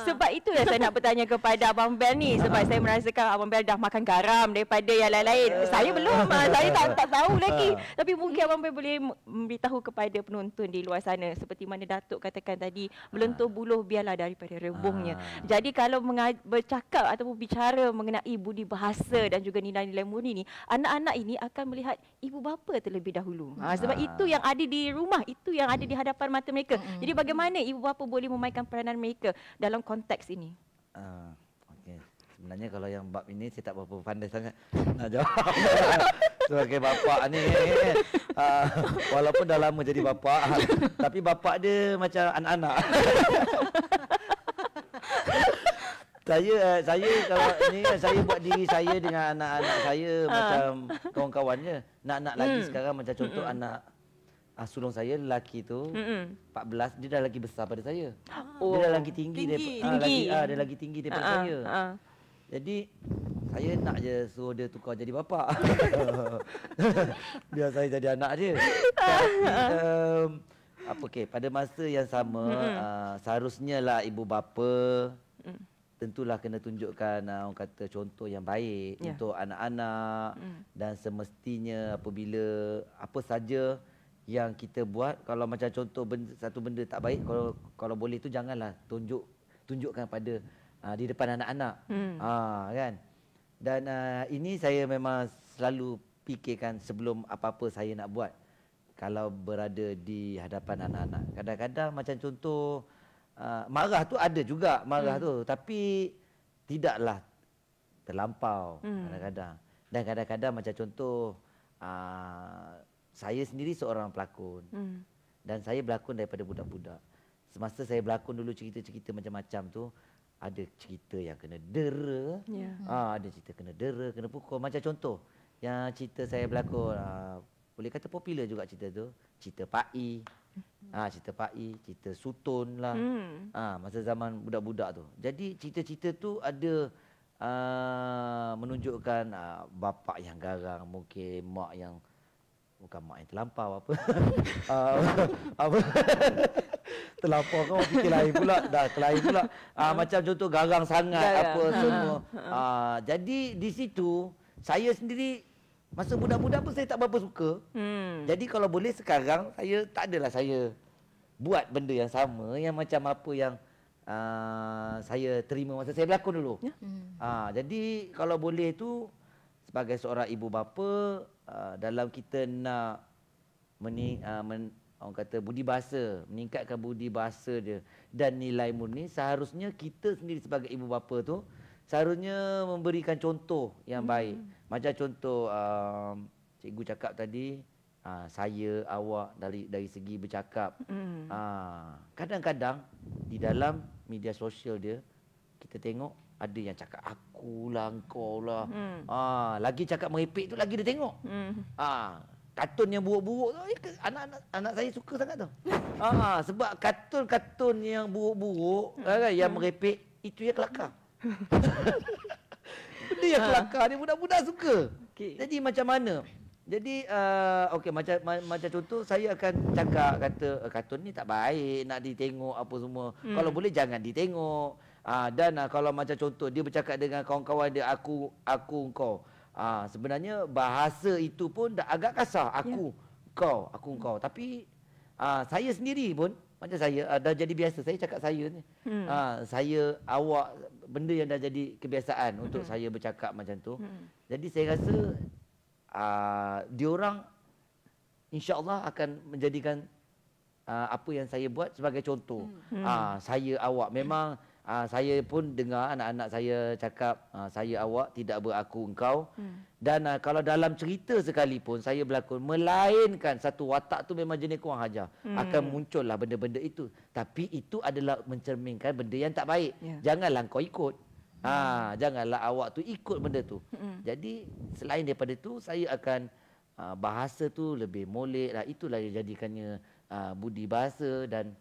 Sebab itulah saya nak bertanya kepada Abang Bel ni. Sebab saya merasakan Abang Bel dah makan garam daripada yang lain-lain. Saya belum. Saya tak tahu lagi. Tapi mungkin Abang Bel boleh memberitahu kepada penonton di luar sana. Seperti mana Datuk katakan tadi, melentur buluh biarlah daripada rebungnya. Jadi kalau bercakap ataupun bicara mengenai budi bahasa dan juga nilai-nilai murni ni, anak-anak ini akan melihat ibu bapa terlebih dahulu. Sebab itu yang ada di rumah, itu yang ada di hadapan mata mereka. Jadi bagaimana ibu bapa boleh memainkan peranan mereka dalam konteks ini? Okey. Sebenarnya kalau yang bab ini saya tak berapa pandai sangat nak jawab. Sebagai bapak ni walaupun dah lama jadi bapak, tapi bapak dia macam anak-anak. Saya kalau ni saya buat diri saya dengan anak-anak saya macam kawan-kawannya. Nak lagi sekarang macam contoh anak sulung saya lelaki tu 14, dia dah lagi besar pada saya. Dia dah lagi tinggi dia lagi tinggi daripada saya. Jadi saya nak je suruh dia tukar jadi bapa. Biar saya jadi anak dia. Tapi pada masa yang sama seharusnya lah ibu bapa tentulah kena tunjukkan orang kata contoh yang baik untuk anak-anak dan semestinya apabila apa saja yang kita buat, kalau macam contoh satu benda tak baik, kalau boleh tu janganlah tunjukkan pada di depan anak-anak. Kan? Dan ini saya memang selalu fikirkan sebelum apa-apa saya nak buat kalau berada di hadapan anak-anak. Kadang-kadang macam contoh marah tu ada juga tu, tapi tidaklah terlampau kadang-kadang. Dan kadang-kadang macam contoh saya sendiri seorang pelakon dan saya berlakon daripada budak-budak. Semasa saya berlakon dulu cerita-cerita macam-macam tu, ada cerita yang kena dera, ada cerita kena dera, kena pukul. Macam contoh yang cerita saya berlakon, boleh kata popular juga cerita tu, cerita Pak I. Cerita Pak I, cerita Sutun lah. Masa zaman budak-budak tu. Jadi cerita-cerita tu ada menunjukkan bapa yang garang, mungkin mak yang bukan mak yang terlampau apa. Terlampau kau fikir lain pula, dah lain pula. Macam contoh garang sangat apa semua. Jadi di situ saya sendiri masa budak-budak pun saya tak berapa suka. Jadi kalau boleh sekarang saya tak adalah saya buat benda yang sama yang macam apa yang saya terima masa saya berlakon dulu. Jadi kalau boleh tu sebagai seorang ibu bapa dalam kita nak orang kata budi bahasa, meningkatkan budi bahasa dia dan nilai murni, seharusnya kita sendiri sebagai ibu bapa tu seharusnya memberikan contoh yang baik. Macam contoh cikgu cakap tadi, saya, awak dari segi bercakap. Kadang-kadang di dalam media sosial dia kita tengok ada yang cakap akulah, engkau lah. Lagi cakap merepek tu lagi dia tengok. Kartun yang buruk-buruk tu anak saya suka sangat tu. Sebab kartun-kartun yang buruk-buruk yang merepek itu yang kelakar. Benda yang kelakar ni budak-budak suka. Jadi macam mana? Jadi macam contoh saya akan cakap kata kartun ni tak baik nak ditengok apa semua. Kalau boleh jangan ditengok. Dan kalau macam contoh dia bercakap dengan kawan-kawan dia aku engkau. Sebenarnya bahasa itu pun dah agak kasar. Aku engkau. Tapi saya sendiri pun macam saya dah jadi biasa saya cakap saya ni. Saya, awak, benda yang dah jadi kebiasaan untuk saya bercakap macam tu. Jadi saya rasa diorang insya-Allah akan menjadikan apa yang saya buat sebagai contoh. Saya, awak, memang saya pun dengar anak-anak saya cakap saya, awak, tidak beraku, engkau. Dan kalau dalam cerita sekalipun saya berlakon, melainkan satu watak tu memang jenis kurang ajar, akan muncullah benda-benda itu. Tapi itu adalah mencerminkan benda yang tak baik. Janganlah kau ikut. Janganlah awak tu ikut benda tu. Jadi selain daripada tu saya akan bahasa tu lebih molek lah. Itulah yang jadikannya budi bahasa. Dan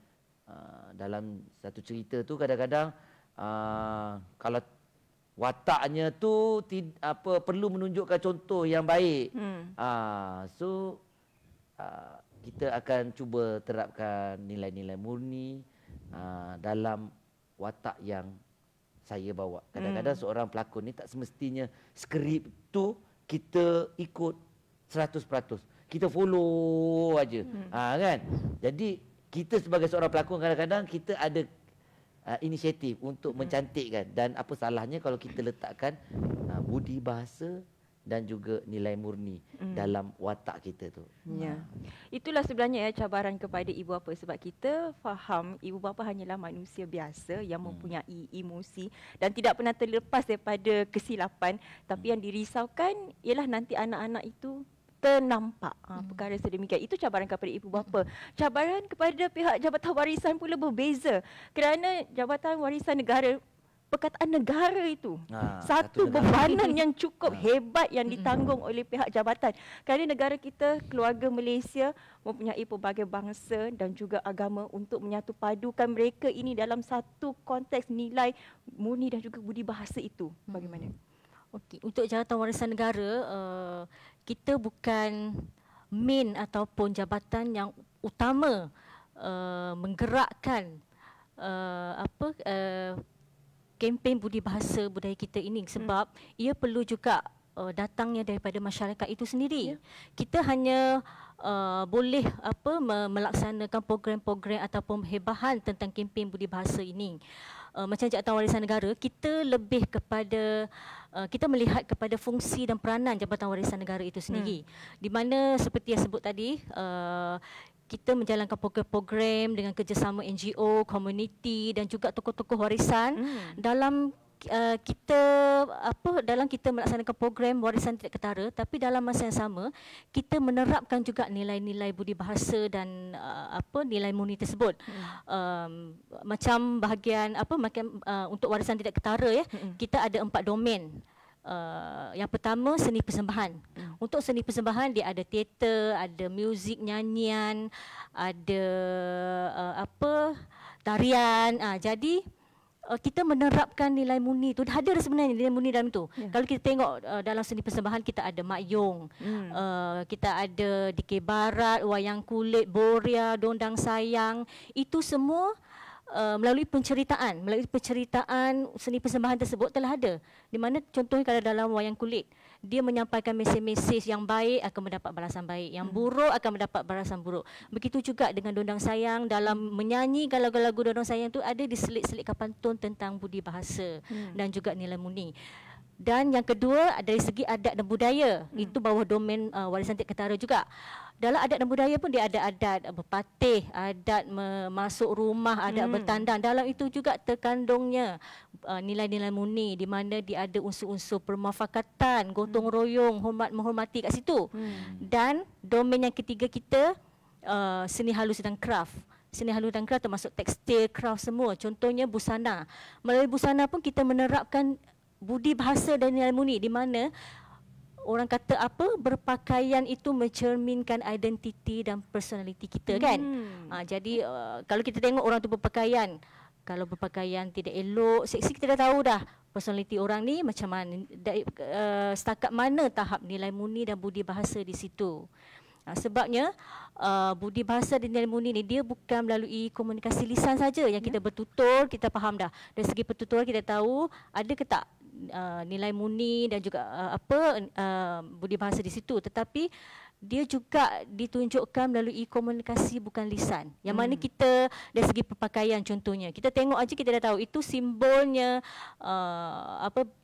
dalam satu cerita tu kadang-kadang kalau wataknya tu perlu menunjukkan contoh yang baik. So kita akan cuba terapkan nilai-nilai murni dalam watak yang saya bawa. Kadang-kadang seorang pelakon ni tak semestinya skrip tu kita ikut 100%. Kita follow aja. Kan? Jadi kita sebagai seorang pelakon kadang-kadang kita ada inisiatif untuk mencantikkan. Dan apa salahnya kalau kita letakkan budi bahasa dan juga nilai murni dalam watak kita tu. Ya. Itulah sebenarnya cabaran kepada ibu bapa, sebab kita faham ibu bapa hanyalah manusia biasa yang mempunyai emosi dan tidak pernah terlepas daripada kesilapan. Tapi yang dirisaukan ialah nanti anak-anak itu ternampak perkara sedemikian. Itu cabaran kepada ibu bapa. Cabaran kepada pihak Jabatan Warisan pula berbeza. Kerana Jabatan Warisan Negara, perkataan negara itu satu bebanan yang cukup hebat yang ditanggung oleh pihak jabatan. Kerana negara kita, keluarga Malaysia mempunyai pelbagai bangsa dan juga agama untuk menyatu padukan mereka ini dalam satu konteks nilai murni dan juga budi bahasa itu. Bagaimana? Okey, untuk Jabatan Warisan Negara, kita bukan main ataupun jabatan yang utama menggerakkan kempen budi bahasa budaya kita ini, sebab ia perlu juga datangnya daripada masyarakat itu sendiri. Kita hanya boleh melaksanakan program-program ataupun perhebahan tentang kempen budi bahasa ini. Macam Jabatan Warisan Negara, kita lebih kepada kita melihat kepada fungsi dan peranan Jabatan Warisan Negara itu sendiri. Di mana seperti yang sebut tadi, kita menjalankan program-program dengan kerjasama NGO, komuniti dan juga tokoh-tokoh warisan dalam kita melaksanakan program warisan tidak ketara, tapi dalam masa yang sama kita menerapkan juga nilai-nilai budi bahasa dan nilai murni tersebut. Macam bahagian untuk warisan tidak ketara kita ada 4 domen. Yang pertama, seni persembahan. Untuk seni persembahan dia ada teater, ada muzik, nyanyian, ada tarian. Jadi kita menerapkan nilai murni itu. Dah ada sebenarnya nilai murni dalam itu. Kalau kita tengok dalam seni persembahan, kita ada Mak Yong, kita ada Dikir Barat, Wayang Kulit, Boria, Dondang Sayang. Itu semua melalui penceritaan seni persembahan tersebut telah ada. Di mana contohnya kalau dalam Wayang Kulit, dia menyampaikan mesej-mesej yang baik akan mendapat balasan baik, yang buruk akan mendapat balasan buruk. Begitu juga dengan Dondang Sayang, dalam menyanyi lagu-lagu Dondang Sayang itu ada diselit-selitkan pantun tentang budi bahasa dan juga nilai murni. Dan yang kedua, dari segi adat dan budaya, itu bawah domen warisan tidak ketara juga. Dalam adat dan budaya pun dia ada adat berpatih, adat masuk rumah, adat bertandang. Dalam itu juga terkandungnya nilai-nilai murni, di mana dia ada unsur-unsur permufakatan, gotong royong, hormat menghormati kat situ. Dan domen yang ketiga kita, seni halus dan kraft. Seni halus dan kraft termasuk tekstil, kraft semua. Contohnya busana. Melalui busana pun kita menerapkan budi bahasa dan nilai murni, di mana orang kata berpakaian itu mencerminkan identiti dan personaliti kita kan. Jadi kalau kita tengok orang tu berpakaian, kalau berpakaian tidak elok, seksi, kita dah tahu dah personaliti orang ni macam mana, setakat mana tahap nilai murni dan budi bahasa di situ. Sebabnya budi bahasa dan nilai murni ni dia bukan melalui komunikasi lisan saja yang kita bertutur, kita faham dah. Dari segi pertuturan kita tahu ada ke tak nilai murni dan juga budi bahasa di situ, tetapi dia juga ditunjukkan melalui komunikasi bukan lisan. Yang mana kita dari segi berpakaian contohnya, kita tengok aja kita dah tahu itu simbolnya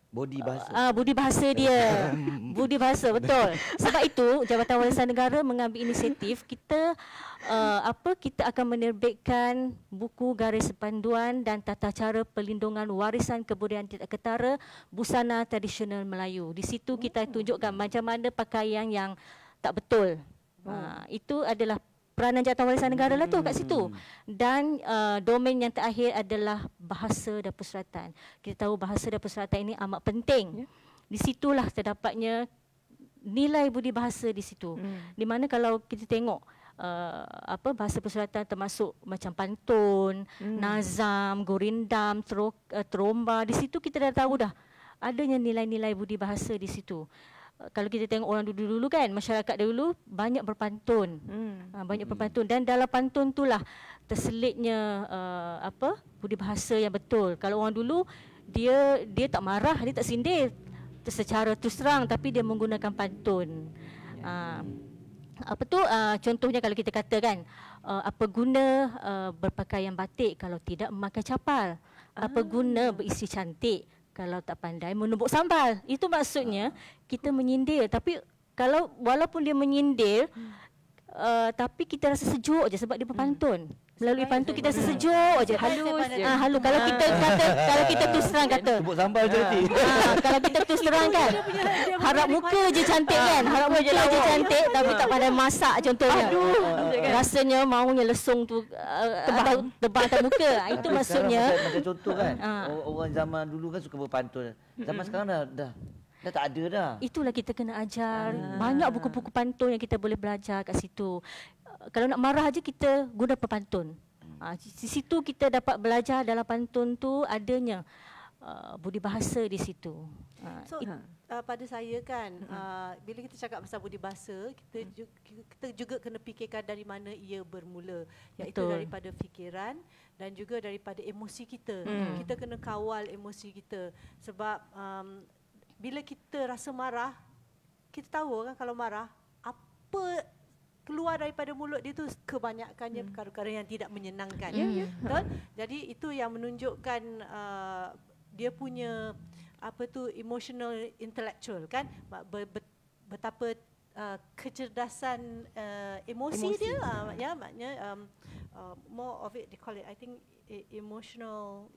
Body bahasa. Budi bahasa dia. Budi bahasa, betul. Sebab itu Jabatan Warisan Negara mengambil inisiatif kita kita akan menerbitkan buku garis panduan dan tata cara perlindungan warisan kebudayaan tidak ketara busana tradisional Melayu. Di situ kita tunjukkan macam mana pakaian yang tak betul. Itu adalah peranan Jabatan Warisan Negara lah tu kat situ. Dan domain yang terakhir adalah bahasa dan perseratan. Kita tahu bahasa dan perseratan ini amat penting. Di situlah terdapatnya nilai budi bahasa di situ. Di mana kalau kita tengok bahasa perseratan termasuk macam pantun, nazam, gurindam, tromba, di situ kita dah tahu dah adanya nilai-nilai budi bahasa di situ. Kalau kita tengok orang dulu-dulu kan, masyarakat dulu banyak berpantun. Banyak berpantun dan dalam pantun itulah terselitnya budi bahasa yang betul. Kalau orang dulu dia tak marah, dia tak sindir secara terus terang, tapi dia menggunakan pantun. Contohnya kalau kita katakan apa guna berpakaian batik kalau tidak memakai capal? Apa guna berisi cantik kalau tak pandai menumbuk sambal? Itu maksudnya kita menyindir, tapi kalau walaupun dia menyindir tapi kita rasa sejuk je sebab dia berpantun. Melalui pantun kita rasa sejuk je. Halus je. Halus. Kalau kita kata, kalau kita terus terang kata Tumbuk sambal je nanti. kalau kita terus terang kan, harap muka je cantik kan, harap muka je cantik tapi tak pandai masak contohnya. Rasanya maunya lesung tu tebal atas muka. Itu maksudnya. Macam contoh kan, orang zaman dulu kan suka berpantun. Zaman sekarang dah tak ada dah. Itulah kita kena ajar. Banyak buku-buku pantun yang kita boleh belajar kat situ. Kalau nak marah aja kita guna pepantun. Di situ kita dapat belajar dalam pantun tu adanya budi bahasa di situ. Pada saya kan, bila kita cakap pasal budi bahasa, kita juga kena fikirkan dari mana ia bermula, iaitu daripada fikiran dan juga daripada emosi kita. Kita kena kawal emosi kita sebab bila kita rasa marah, kita tahu kan kalau marah apa keluar daripada mulut dia tu kebanyakannya perkara-perkara yang tidak menyenangkan. Betul? Jadi itu yang menunjukkan dia punya emotional intellectual kan, betapa kecerdasan emosi dia, maknanya more of it they call it, I think emotional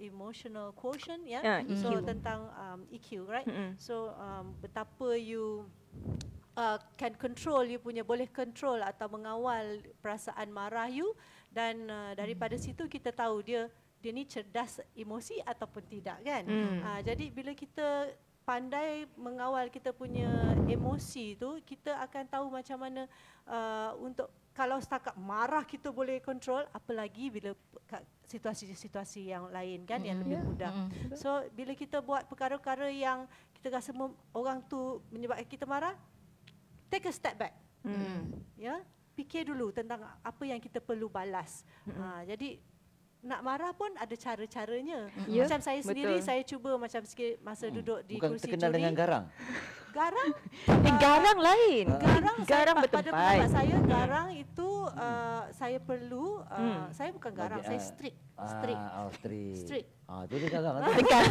quotient, so tentang EQ, right? So betapa you can control, you punya boleh control atau mengawal perasaan marah you, dan daripada situ kita tahu dia ni cerdas emosi ataupun tidak kan. Jadi bila kita pandai mengawal kita punya emosi tu, kita akan tahu macam mana untuk, kalau setakat marah kita boleh kontrol, apalagi bila situasi-situasi yang lain kan, yang lebih mudah. So bila kita buat perkara-perkara yang kita rasa orang tu menyebabkan kita marah, take a step back. Fikir dulu tentang apa yang kita perlu balas. Jadi nak marah pun ada cara-caranya. Macam saya sendiri, saya cuba macam sikit masa duduk di Bukan kursi terkenal juri. dengan garang. Garang? Garang lain. Garang pada bertempat. pendapat saya, garang itu saya perlu, saya bukan garang, saya strict. Strict. Tu dia garang. Tegas.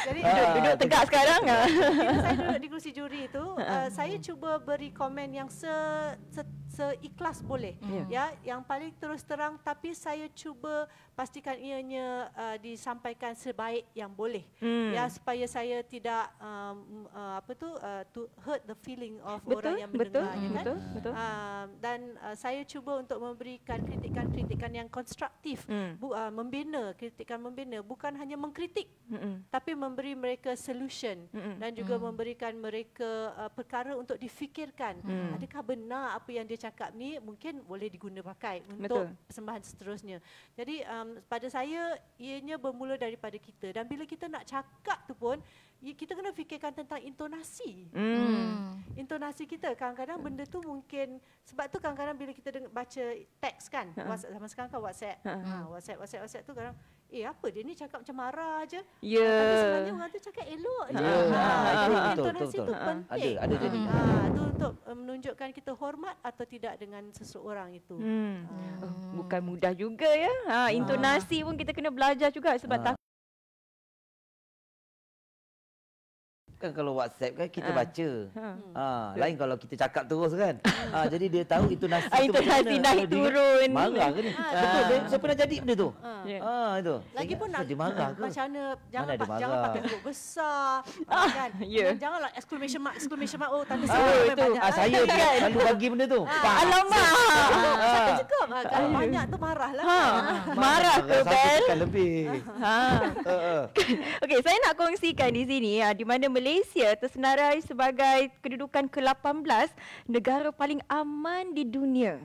Jadi Duduk tegak sekarang. bila saya duduk di kursi juri itu, saya cuba beri komen yang seikhlas boleh. Yang paling terus terang, tapi saya cuba pastikan ianya disampaikan sebaik yang boleh. Supaya saya tidak to hurt the feeling of orang yang mendengarnya kan. Betul. Dan saya cuba untuk memberikan kritikan-kritikan yang konstruktif, membina, kritikan membina, bukan hanya mengkritik, tapi memberi mereka solution dan juga memberikan mereka perkara untuk difikirkan. Adakah benar apa yang dia cakap ni mungkin boleh diguna pakai untuk persembahan seterusnya. Jadi pada saya ianya bermula daripada kita, dan bila kita nak cakap tu pun kita kena fikirkan tentang intonasi. Intonasi kita kadang-kadang benda tu mungkin sebab tu kadang-kadang bila kita baca teks kan, WhatsApp zaman sekarang kan WhatsApp. WhatsApp tu kadang apa dia ni cakap macam marah aje. Tapi sebenarnya orang tu cakap elok je. Jadi intonasi tu penting. Ada jadi. Tu untuk menunjukkan kita hormat atau tidak dengan seseorang itu. Bukan mudah juga ya. Intonasi pun kita kena belajar juga sebab kan kalau WhatsApp kan kita baca. Lain kalau kita cakap terus kan. Jadi dia tahu intonasi tu intonasi naik turun. Marah ke ni? Saya pernah jadi benda tu. Itu. Lagipun nak dia marah ke? macam mana jangan pakai huruf besar kan. Janganlah exclamation mark tanda seru banyak. Saya selalu bagi benda tu. Alamak. Saya cakap kalau banyak tu marahlah. Marah ke Bel? Lebih. Okey, saya nak kongsikan di sini di mana Malaysia tersenarai sebagai kedudukan ke-18 negara paling aman di dunia.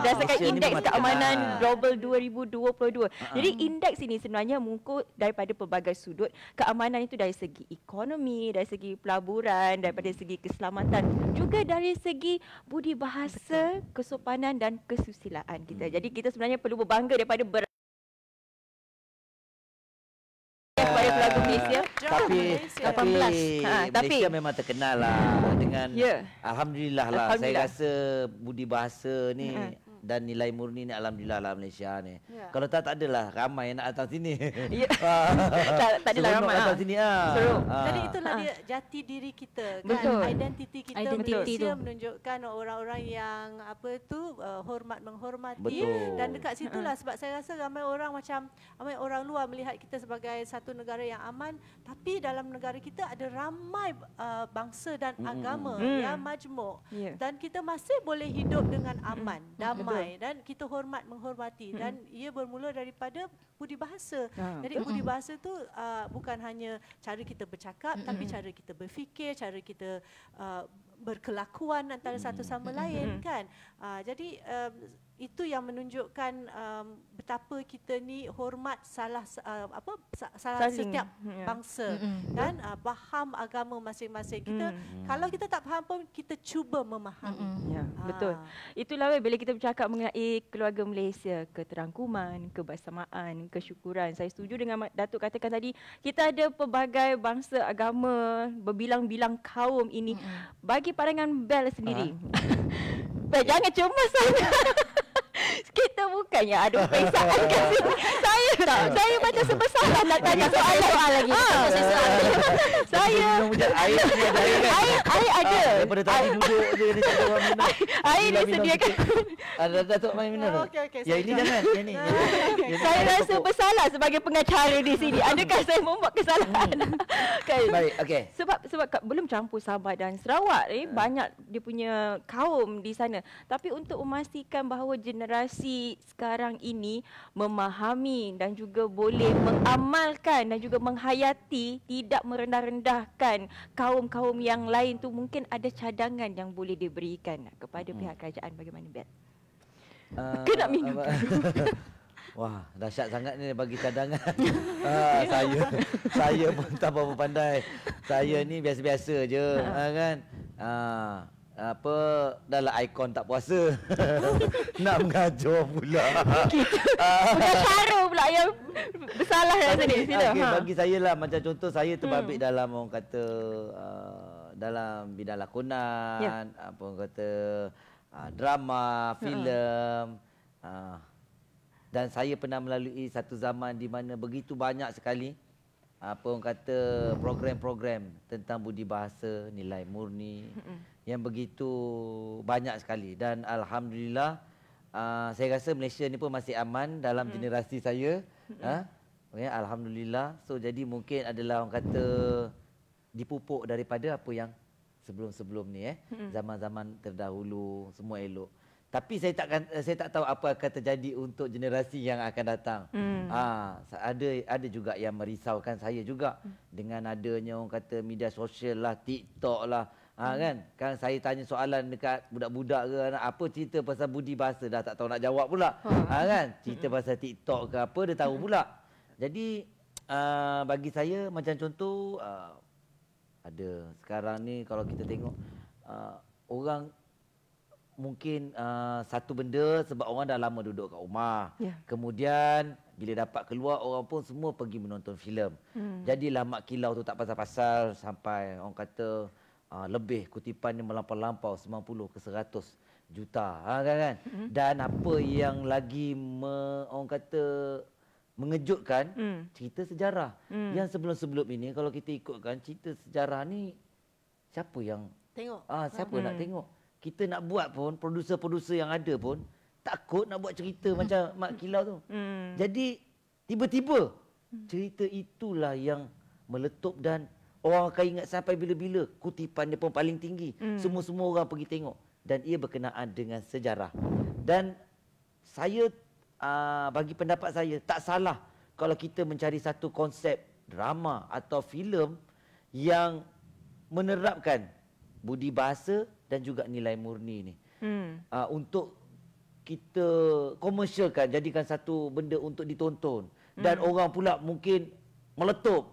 Berdasarkan Indeks Keamanan Global 2022. Jadi indeks ini sebenarnya mengukur daripada pelbagai sudut keamanan itu dari segi ekonomi, dari segi pelaburan, daripada segi keselamatan, juga dari segi budi bahasa, kesopanan dan kesusilaan kita. Jadi kita sebenarnya perlu berbangga daripada kepada pelaku Malaysia. Tapi 18. Malaysia memang terkenal lah dengan alhamdulillah lah. Saya rasa budi bahasa ni dan nilai murni ni alhamdulillah lah Malaysia ni. Kalau tak adalah ramai nak datang sini. Tak adalah ramai datang sini Jadi itulah dia jati diri kita kan. Betul. Identiti kita Malaysia menunjukkan orang-orang yang hormat menghormati. Betul. Dan dekat situlah sebab saya rasa ramai orang luar melihat kita sebagai satu negara yang aman, tapi dalam negara kita ada ramai bangsa dan agama yang majmuk dan kita masih boleh hidup dengan aman, damai dan kita hormat menghormati dan ia bermula daripada budi bahasa. Jadi budi bahasa tu bukan hanya cara kita bercakap tapi cara kita berfikir, cara kita berkelakuan antara satu sama lain kan. Jadi itu yang menunjukkan betapa kita ni hormat salah setiap bangsa dan faham agama masing-masing. Kita kalau kita tak faham pun kita cuba memahami. Betul. Itulah bila kita bercakap mengenai keluarga Malaysia, keterangkuman, kebersamaan, kesyukuran. Saya setuju dengan Datuk katakan tadi, kita ada pelbagai bangsa, agama, berbilang-bilang kaum ini. Bagi pandangan Bel sendiri. Bel jangan cemas sangat. Kita bukannya ada perpisahan kat sini. Saya macam sebesalah nak tanya soalan lagi. Saya air ada. Daripada tadi duduk je ni tak ada orang minum. Air disediakan. Ada Datuk main minum tu. Yang ini jangan, yang ni. Saya rasa bersalah sebagai pengacara di sini. Adakah saya membuat kesalahan? Baik, okey. Sebab belum campur Sabah dan Sarawak banyak dia punya kaum di sana. Tapi untuk memastikan bahawa generasi sekarang ini memahami dan juga boleh mengamalkan dan juga menghayati, tidak merendah-rendahkan kaum-kaum yang lain tu, mungkin ada cadangan yang boleh diberikan kepada pihak kerajaan. Bagaimana Bel? Kena minum. Wah, dahsyat sangat ni bagi cadangan. Saya pun tak berapa pandai. Saya ni biasa-biasa je, kan. Dalam ikon tak puasa. Nak mengajar pula. Pengacara pula yang bersalah kat sini. Bagi saya lah, macam contoh saya terbabit dalam orang kata dalam bidang lakonan, apa orang kata drama, filem. Dan saya pernah melalui satu zaman di mana begitu banyak sekali apa orang kata program-program tentang budi bahasa, nilai murni yang begitu banyak sekali. Dan alhamdulillah saya rasa Malaysia ni pun masih aman dalam generasi saya. Alhamdulillah. So jadi mungkin adalah orang kata dipupuk daripada apa yang sebelum-sebelum ni zaman-zaman terdahulu semua elok. Tapi saya tak tahu apa akan terjadi untuk generasi yang akan datang. Ada juga yang merisaukan saya juga dengan adanya orang kata media sosial lah, TikTok lah. Kan saya tanya soalan dekat budak-budak ke, apa cerita pasal budi bahasa, dah tak tahu nak jawab pula. Kan cerita pasal TikTok ke apa, dia tahu pula. Jadi bagi saya macam contoh ada sekarang ni kalau kita tengok orang mungkin satu benda sebab orang dah lama duduk kat rumah. Kemudian bila dapat keluar orang pun semua pergi menonton filem. Jadilah Mak Kilau tu tak pasal-pasal sampai orang kata lebih kutipannya melampau-lampau 90 ke 100 juta. Kan? Dan apa yang lagi orang kata mengejutkan, cerita sejarah. Yang sebelum-sebelum ini kalau kita ikutkan cerita sejarah ni siapa yang tengok? Siapa nak tengok? Kita nak buat pun, produser-produser yang ada pun takut nak buat cerita macam Mak Kilau tu. Jadi tiba-tiba cerita itulah yang meletup dan orang akan ingat sampai bila-bila. Kutipan dia pun paling tinggi. Semua-semua orang pergi tengok. Dan ia berkenaan dengan sejarah. Dan saya, bagi pendapat saya, tak salah kalau kita mencari satu konsep drama atau filem yang menerapkan budi bahasa dan juga nilai murni ni. Untuk kita komersialkan, jadikan satu benda untuk ditonton. Dan orang pula mungkin meletup.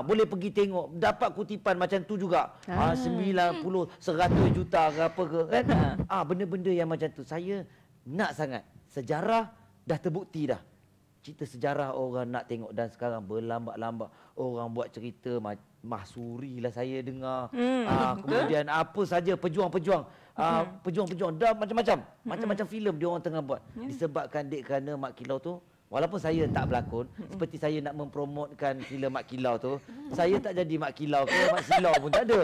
Boleh pergi tengok, dapat kutipan macam tu juga. 90, 100 juta ke apa ke kan. Benda-benda yang macam tu. Saya nak sangat. Sejarah dah terbukti dah. Cerita sejarah orang nak tengok dan sekarang berlambat-lambat orang buat cerita Mahsuri lah saya dengar. Kemudian apa saja pejuang-pejuang, pejuang-pejuang dah macam-macam filem dia orang tengah buat. Disebabkan kerana Mak Kilau tu, walaupun saya tak berlakon, seperti saya nak mempromotkan filem Mak Kilau tu, saya tak jadi Mak Kilau ke Mak Silau pun tak ada.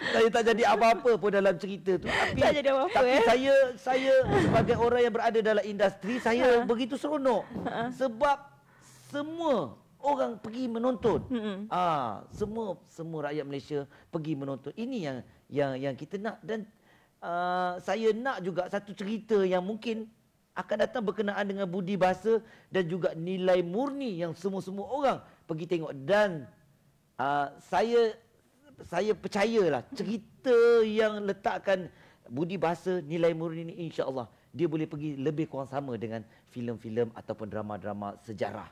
Saya tak jadi apa-apa pun dalam cerita tu. Tapi saya sebagai orang yang berada dalam industri, saya begitu seronok. Sebab semua orang pergi menonton. Semua rakyat Malaysia pergi menonton. Ini yang kita nak. Dan saya nak juga satu cerita yang mungkin akan datang berkenaan dengan budi bahasa dan juga nilai murni yang semua-semua orang pergi tengok. Dan saya percayalah cerita yang letakkan budi bahasa, nilai murni ni, insya-Allah dia boleh pergi lebih kurang sama dengan filem-filem ataupun drama-drama sejarah.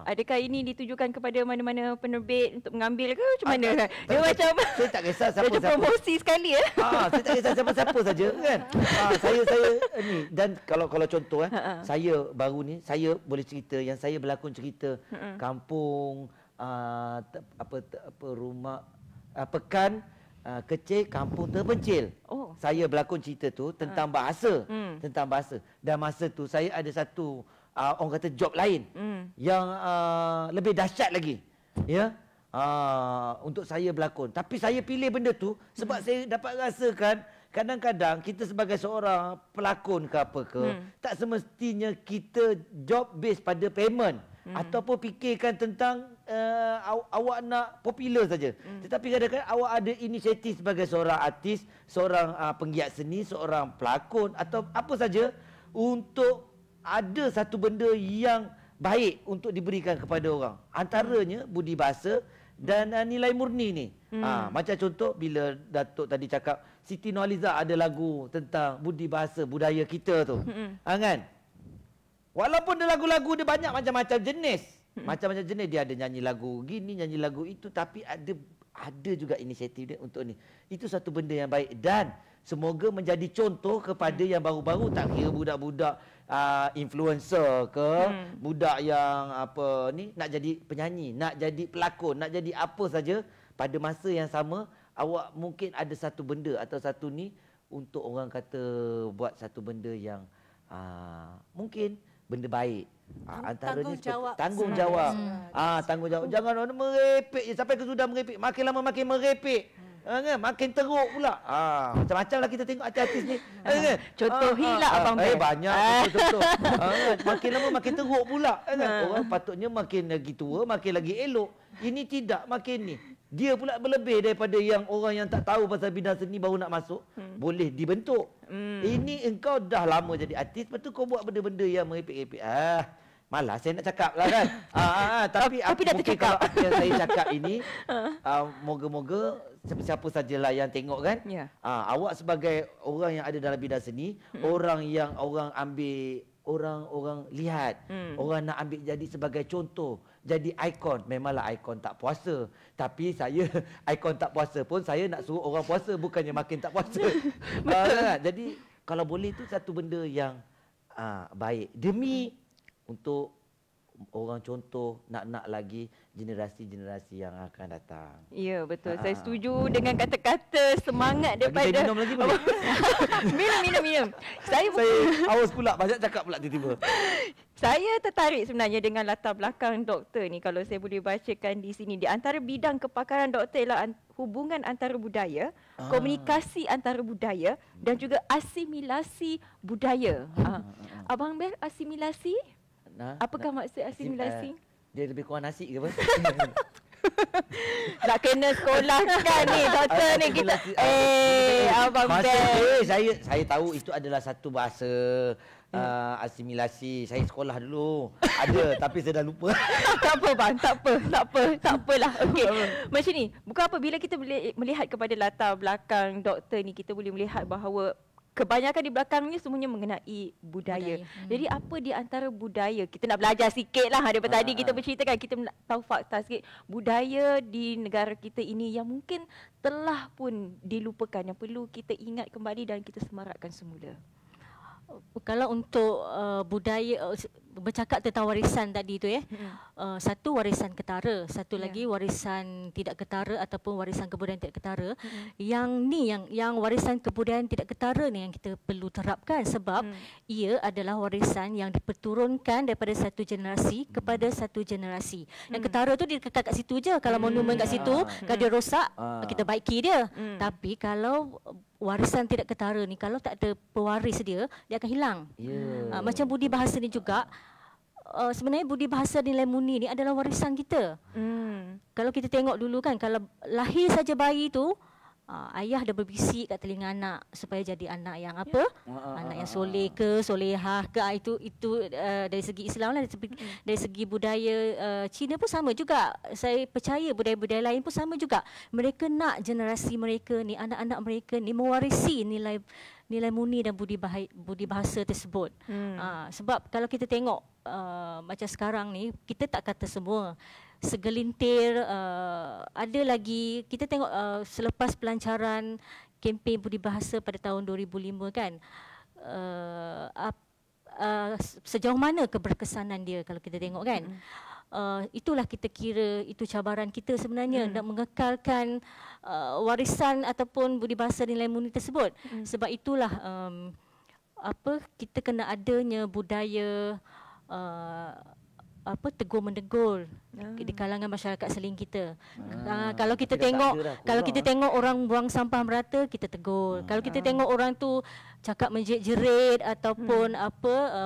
Adakah ini ditujukan kepada mana-mana penerbit untuk mengambil ke macam mana? Dia macam saya tak kisah siapa-siapa. Macam promosi sekali ya. Saya tak kisah siapa-siapa saja kan. Saya ni, dan kalau contoh saya baru ni saya boleh cerita yang saya berlakon cerita kampung rumah pekan kecil kampung terpencil. Saya berlakon cerita tu tentang bahasa, tentang bahasa. Dan masa tu saya ada satu orang kata job lain yang lebih dahsyat lagi. Ya. Untuk saya berlakon. Tapi saya pilih benda tu sebab saya dapat rasakan kadang-kadang kita sebagai seorang pelakon ke apa ke, tak semestinya kita job based pada payment. Ataupun fikirkan tentang awak nak popular saja. Tetapi kadang-kadang awak ada inisiatif sebagai seorang artis, seorang penggiat seni, seorang pelakon atau apa saja untuk ada satu benda yang baik untuk diberikan kepada orang. Antaranya budi bahasa dan nilai murni ni. Macam contoh bila Datuk tadi cakap Siti Nurhaliza ada lagu tentang budi bahasa budaya kita tu. Kan? Walaupun dia lagu-lagu dia banyak macam-macam jenis. Macam-macam jenis dia ada nyanyi lagu gini, nyanyi lagu itu, tapi ada juga inisiatif dia untuk ni. Itu satu benda yang baik dan semoga menjadi contoh kepada yang baru-baru, tak kira budak-budak influencer ke, budak yang apa ni nak jadi penyanyi, nak jadi pelakon, nak jadi apa saja, pada masa yang sama awak mungkin ada satu benda atau satu ni untuk orang kata buat satu benda yang mungkin benda baik. Antaranya tanggungjawab. Tanggungjawab. Jangan orang merepek je sampai kesudah merepek. Makin lama makin merepek. Makin teruk pula. Macam-macam lah kita tengok artis-artis ni. Contohilah Abang Ben. Banyak contoh. Makin lama makin teruk pula. Orang patutnya makin lagi tua, makin lagi elok. Ini tidak, makin ni. Dia pula berlebih daripada yang orang yang tak tahu pasal bidang seni baru nak masuk. Boleh dibentuk. Ini engkau dah lama jadi artis, lepas tu kau buat benda-benda yang merepek-repek. Malas saya nak cakap lah kan. Tapi dah mungkin kalau apa yang saya cakap ini, moga-moga siapa sajalah yang tengok kan. Awak sebagai orang yang ada dalam bidang seni, orang yang orang ambil orang lihat. Orang nak ambil jadi sebagai contoh, jadi ikon. Memanglah ikon tak puasa, tapi saya ikon tak puasa pun saya nak suruh orang puasa, bukannya makin tak puasa. Jadi kalau boleh tu satu benda yang baik demi untuk orang contoh, nak lagi generasi-generasi yang akan datang. Ya, betul. Saya setuju dengan kata-kata semangat daripada... Saya minum lagi boleh? Minum. Saya haus pula, banyak cakap pula tiba-tiba. Saya tertarik sebenarnya dengan latar belakang doktor ni. Kalau saya boleh bacakan di sini, di antara bidang kepakaran doktor ialah hubungan antara budaya, komunikasi antara budaya dan juga asimilasi budaya. Abang Bel, asimilasi? Apakah maksud asimilasi? Dia lebih kurang nasi ke apa? Nak kena sekolahkan ni doktor ni kita. Abang Bel. Saya tahu itu adalah satu bahasa asimilasi. Saya sekolah dulu. Ada tapi saya dah lupa. Tak apa bang, tak apalah. Okey. Macam ni, bukan apa, bila kita melihat kepada latar belakang doktor ni, kita boleh melihat bahawa kebanyakan di belakangnya semuanya mengenai budaya. Jadi apa di antara budaya, kita nak belajar sikit lah daripada tadi kita berceritakan, kita nak tahu fakta sikit. Budaya di negara kita ini yang mungkin telah pun dilupakan, yang perlu kita ingat kembali dan kita semarakkan semula. Kalau untuk budaya, bercakap tentang warisan tadi tu satu warisan ketara, satu lagi warisan tidak ketara ataupun warisan kebudayaan tidak ketara. Yang warisan kebudayaan tidak ketara ni yang kita perlu terapkan, sebab ia adalah warisan yang diperturunkan daripada satu generasi kepada satu generasi. Yang ketara tu dia kekal kat situ je. Kalau monumen kat situ, kalau dia rosak, kita baiki dia. Tapi kalau warisan tidak ketara ni, kalau tak ada pewaris dia akan hilang. Macam budi bahasa ni juga, sebenarnya budi bahasa nilai muni ni adalah warisan kita. Kalau kita tengok dulu kan, kalau lahir saja bayi tu, ayah dah berbisik kat telinga anak supaya jadi anak yang apa? Anak yang soleh ke, solehah ke. Itu dari segi Islam lah. Dari segi budaya Cina pun sama juga. Saya percaya budaya-budaya lain pun sama juga. Mereka nak generasi mereka ni, anak-anak mereka ni mewarisi nilai muni dan budi bahasa tersebut. Sebab kalau kita tengok macam sekarang ni, kita tak kata semua, segelintir ada lagi. Kita tengok selepas pelancaran kempen budi bahasa pada tahun 2005 kan, sejauh mana keberkesanan dia kalau kita tengok kan. Itulah kita kira itu cabaran kita sebenarnya, nak mengekalkan warisan ataupun budi bahasa nilai muni tersebut. Sebab itulah kita kena adanya budaya tegur menegur di kalangan masyarakat seling kita. Kalau kita tengok orang buang sampah merata, kita tegur. Kalau kita tengok orang tu cakap menjerit-jerit ataupun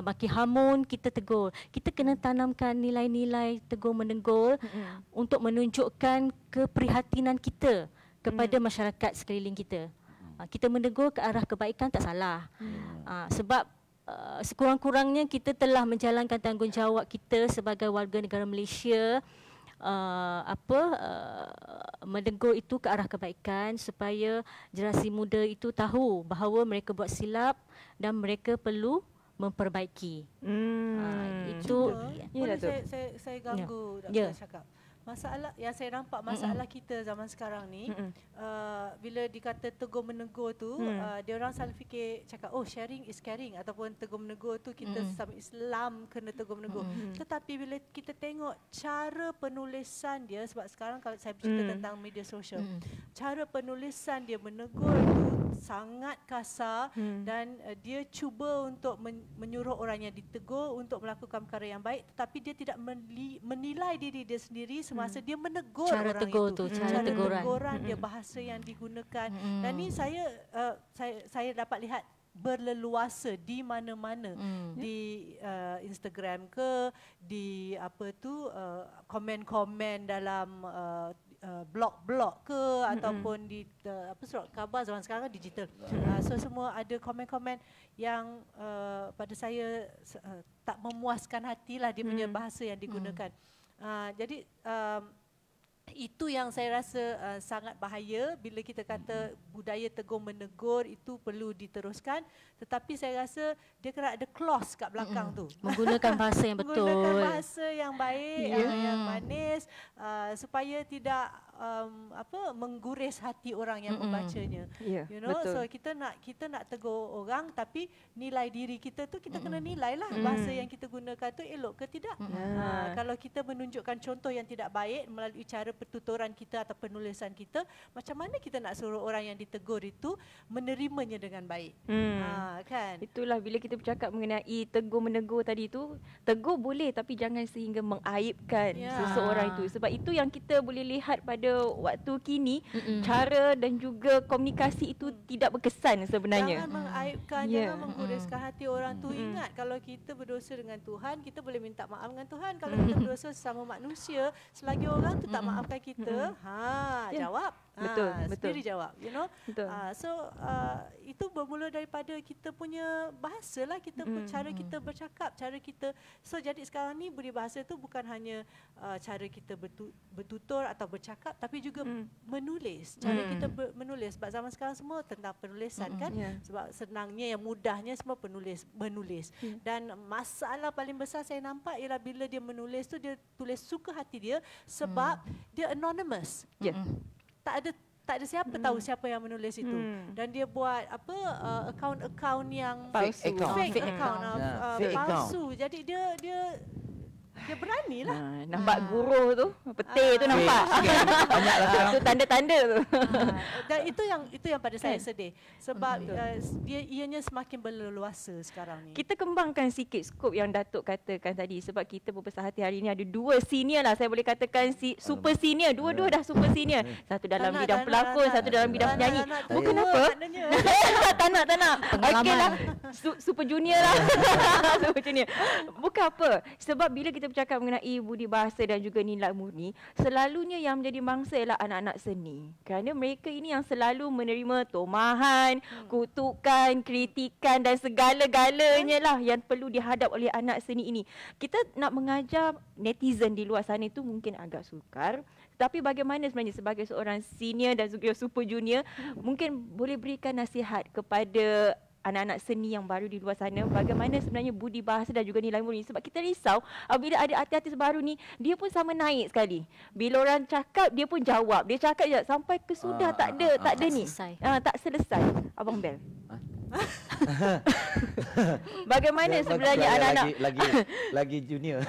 maki hamun, kita tegur. Kita kena tanamkan nilai-nilai tegur menegur untuk menunjukkan keprihatinan kita kepada masyarakat sekeliling kita. Kita menegur ke arah kebaikan tak salah. Sebab sekurang-kurangnya kita telah menjalankan tanggungjawab kita sebagai warga negara Malaysia, menegur itu ke arah kebaikan supaya generasi muda itu tahu bahawa mereka buat silap dan mereka perlu memperbaiki. Itu boleh saya ganggu Dr. cakap. Masalah yang saya nampak, masalah kita zaman sekarang ni, bila dikata tegur menegur tu, dia orang selalu fikir cakap sharing is caring, ataupun tegur menegur tu kita sama Islam kena tegur menegur. Tetapi bila kita tengok cara penulisan dia, sebab sekarang kalau saya bercerita tentang media sosial, cara penulisan dia menegur tu sangat kasar, dan dia cuba untuk menyuruh orang yang ditegur untuk melakukan perkara yang baik, tetapi dia tidak menilai diri dia sendiri semasa dia menegur cara orang tegur itu. tu, cara teguran dia, bahasa yang digunakan. Dan ni saya dapat lihat berleluasa di mana-mana, di Instagram ke, di komen-komen dalam blog-blog ke, ataupun di surat khabar zaman sekarang digital. So semua ada komen-komen yang pada saya tak memuaskan hatilah dia punya bahasa yang digunakan. Jadi itu yang saya rasa sangat bahaya bila kita kata budaya tegur menegur itu perlu diteruskan, tetapi saya rasa dia kena ada clause kat belakang tu. Menggunakan bahasa yang betul. Menggunakan bahasa yang baik, yang manis, supaya tidak mengguris hati orang yang membacanya. You know, betul. so kita nak tegur orang, tapi nilai diri kita tu kita kena nilai lah bahasa yang kita gunakan tu elok ke tidak. Kalau kita menunjukkan contoh yang tidak baik melalui cara pertuturan kita atau penulisan kita, macam mana kita nak suruh orang yang ditegur itu menerimanya dengan baik? Kan? Itulah bila kita bercakap mengenai tegur menegur tadi tu, tegur boleh tapi jangan sehingga mengaibkan seseorang itu. Sebab itu yang kita boleh lihat pada waktu kini, cara dan juga komunikasi itu tidak berkesan sebenarnya. Jangan mengaibkan, jangan mengguriskan hati orang tu. Ingat, kalau kita berdosa dengan Tuhan, kita boleh minta maaf dengan Tuhan. Kalau kita berdosa sesama manusia, selagi orang tu tak maafkan kita, jawab. Betul. Sendiri jawab, you know. Betul. Itu bermula daripada kita punya bahasa lah, kita cara kita bercakap, cara kita. So jadi sekarang ni budi bahasa tu bukan hanya cara kita bertutur atau bercakap, tapi juga menulis. Cara kita menulis. Sebab zaman sekarang semua tentang penulisan kan. Sebab senangnya, yang mudahnya semua menulis. Dan masalah paling besar saya nampak ialah bila dia menulis tu, dia tulis suka hati dia sebab dia anonymous. Tak ada siapa tahu siapa yang menulis itu. Dan dia buat akaun-akaun yang Fake account. palsu. Jadi dia beranilah. Nampak guru tu, peti tu nampak. Itu tanda-tanda tu. Dan itu yang pada saya sedih. Sebab ianya semakin berleluasa sekarang ni. Kita kembangkan sikit skop yang Datuk katakan tadi. Sebab kita berbesar hati hari ini ada 2 senior lah. Saya boleh katakan super senior. Dua-dua dah super senior. Satu dalam bidang pelakon, satu dalam bidang penyanyi. Bukan apa? Tak nak. Okeylah. Super junior lah. Super junior. Bukan apa. Sebab bila kita bercakap mengenai budi bahasa dan juga nilai murni, selalunya yang menjadi mangsa ialah anak-anak seni. Kerana mereka ini yang selalu menerima tomahan, kutukan, kritikan dan segala-galanya lah yang perlu dihadap oleh anak seni ini. Kita nak mengajar netizen di luar sana itu mungkin agak sukar. Tapi bagaimana sebenarnya sebagai seorang senior dan juga super junior, mungkin boleh berikan nasihat kepada anak-anak seni yang baru di luar sana, bagaimana sebenarnya budi bahasa dan juga nilai murni. Sebab kita risau bila ada artis-artis baru ni, dia pun sama naik sekali. Bila orang cakap, dia pun jawab. Dia cakap je sampai ke sudah tak ada ni. Tak selesai. Abang Bel. Bagaimana sebenarnya anak-anak lagi junior.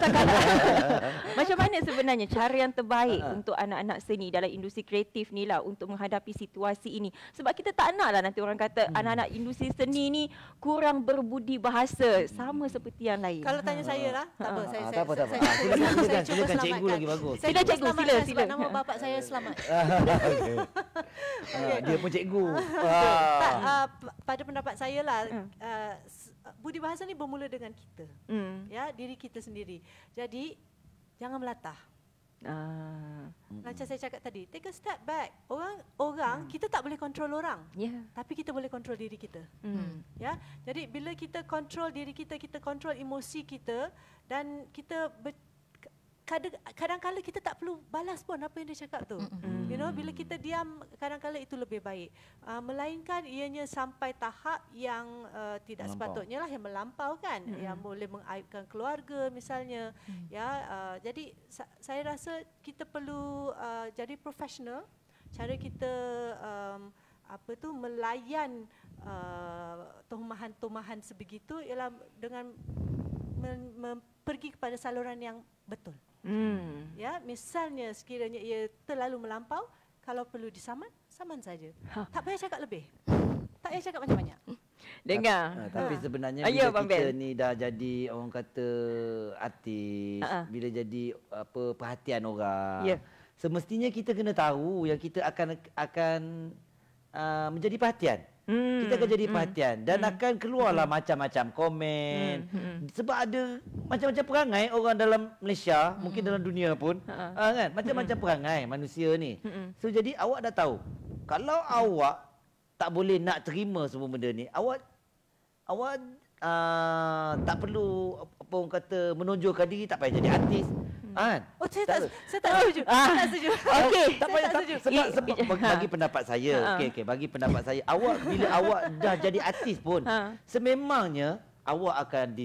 Macam mana sebenarnya cara yang terbaik untuk anak-anak seni dalam industri kreatif ni lah untuk menghadapi situasi ini? Sebab kita tak nak lah nanti orang kata anak-anak industri seni ni kurang berbudi bahasa sama seperti yang lain. Kalau tanya saya lah, tak apa. Tak apa. Silakan cikgu lagi bagus. Sila cikgu, sila. Sebab nama bapak saya Selamat. Dia pun cikgu. Pada pendapat saya lah, budi bahasa ni bermula dengan kita. Ya, diri kita sendiri. Jadi jangan melatah. Macam saya cakap tadi, take a step back. Orang kita tak boleh kontrol orang. Tapi kita boleh kontrol diri kita. Ya. Jadi bila kita kontrol diri kita, kita kontrol emosi kita dan kita kadang-kadang kita tak perlu balas pun apa yang dia cakap tu. You know, bila kita diam, kadang-kadang itu lebih baik. Melainkan ianya sampai tahap yang tidak sepatutnya lah, yang melampau kan, yang boleh mengaibkan keluarga misalnya. Ya, jadi saya rasa kita perlu jadi profesional. Cara kita melayan tomahan-tomahan sebegitu ialah dengan pergi kepada saluran yang betul. Ya, misalnya sekiranya ia terlalu melampau, kalau perlu disaman, saman saja. Tak payah cakap lebih. Tak payah cakap banyak-banyak. Dengar. Tapi sebenarnya bila kita ni dah jadi orang kata artis, bila jadi perhatian orang, semestinya kita kena tahu yang kita akan menjadi perhatian. Kita akan jadi perhatian dan akan keluarlah macam-macam komen. Sebab ada macam-macam perangai orang dalam Malaysia, mungkin dalam dunia pun, kan? Macam-macam perangai manusia ni. So jadi awak dah tahu. Kalau awak tak boleh nak terima semua benda ni, awak tak perlu apa orang kata menonjolkan diri, tak payah jadi artis. Kan? Oh, saya tak setuju. Saya tak setuju. Okey. Tak payah, sebab bagi pendapat saya, okey, bagi pendapat saya, awak bila awak dah jadi artis pun, sememangnya awak akan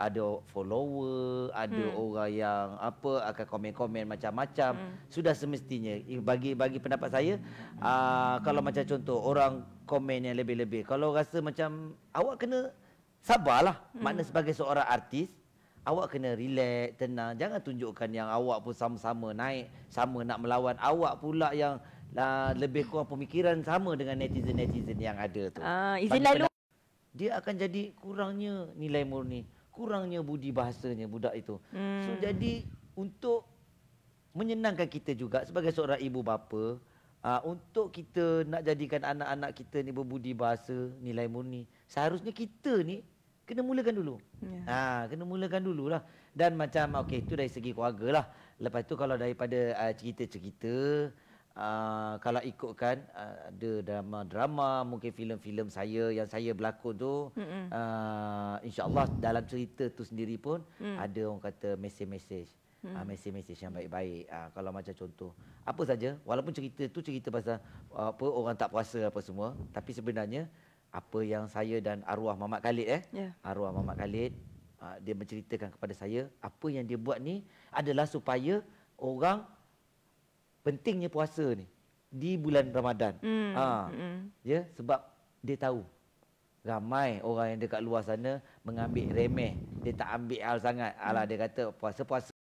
ada follower, ada orang yang akan komen-komen macam-macam. Sudah semestinya bagi pendapat saya, kalau macam contoh orang komen yang lebih-lebih, kalau rasa macam awak kena sabarlah. Makna sebagai seorang artis, awak kena relax, tenang. Jangan tunjukkan yang awak pun sama-sama naik, sama nak melawan. Awak pula yang lebih kurang pemikiran sama dengan netizen-netizen yang ada tu. Izin lalu. Dia akan jadi kurangnya nilai murni, kurangnya budi bahasanya budak itu. So jadi untuk menyenangkan kita juga sebagai seorang ibu bapa, untuk kita nak jadikan anak-anak kita ni berbudi bahasa, nilai murni, seharusnya kita ni kena mulakan dulu. Kena mulakan dululah. Dan macam okey, itu dari segi keluarga lah. Lepas tu kalau daripada cerita-cerita, kalau ikutkan ada drama-drama, mungkin filem-filem saya yang saya berlakon tu, insya-Allah dalam cerita tu sendiri pun ada orang kata mesej-mesej. Mesej-mesej yang baik-baik. Kalau macam contoh, apa saja, walaupun cerita tu cerita pasal orang tak puasa apa semua, tapi sebenarnya apa yang saya dan arwah Mamat Khalid arwah Mamat Khalid, dia menceritakan kepada saya, apa yang dia buat ni adalah supaya orang pentingnya puasa ni di bulan Ramadan. Ya, sebab dia tahu ramai orang yang dekat luar sana mengambil remeh, dia tak ambil hal sangat. Alah, dia kata puasa-puasa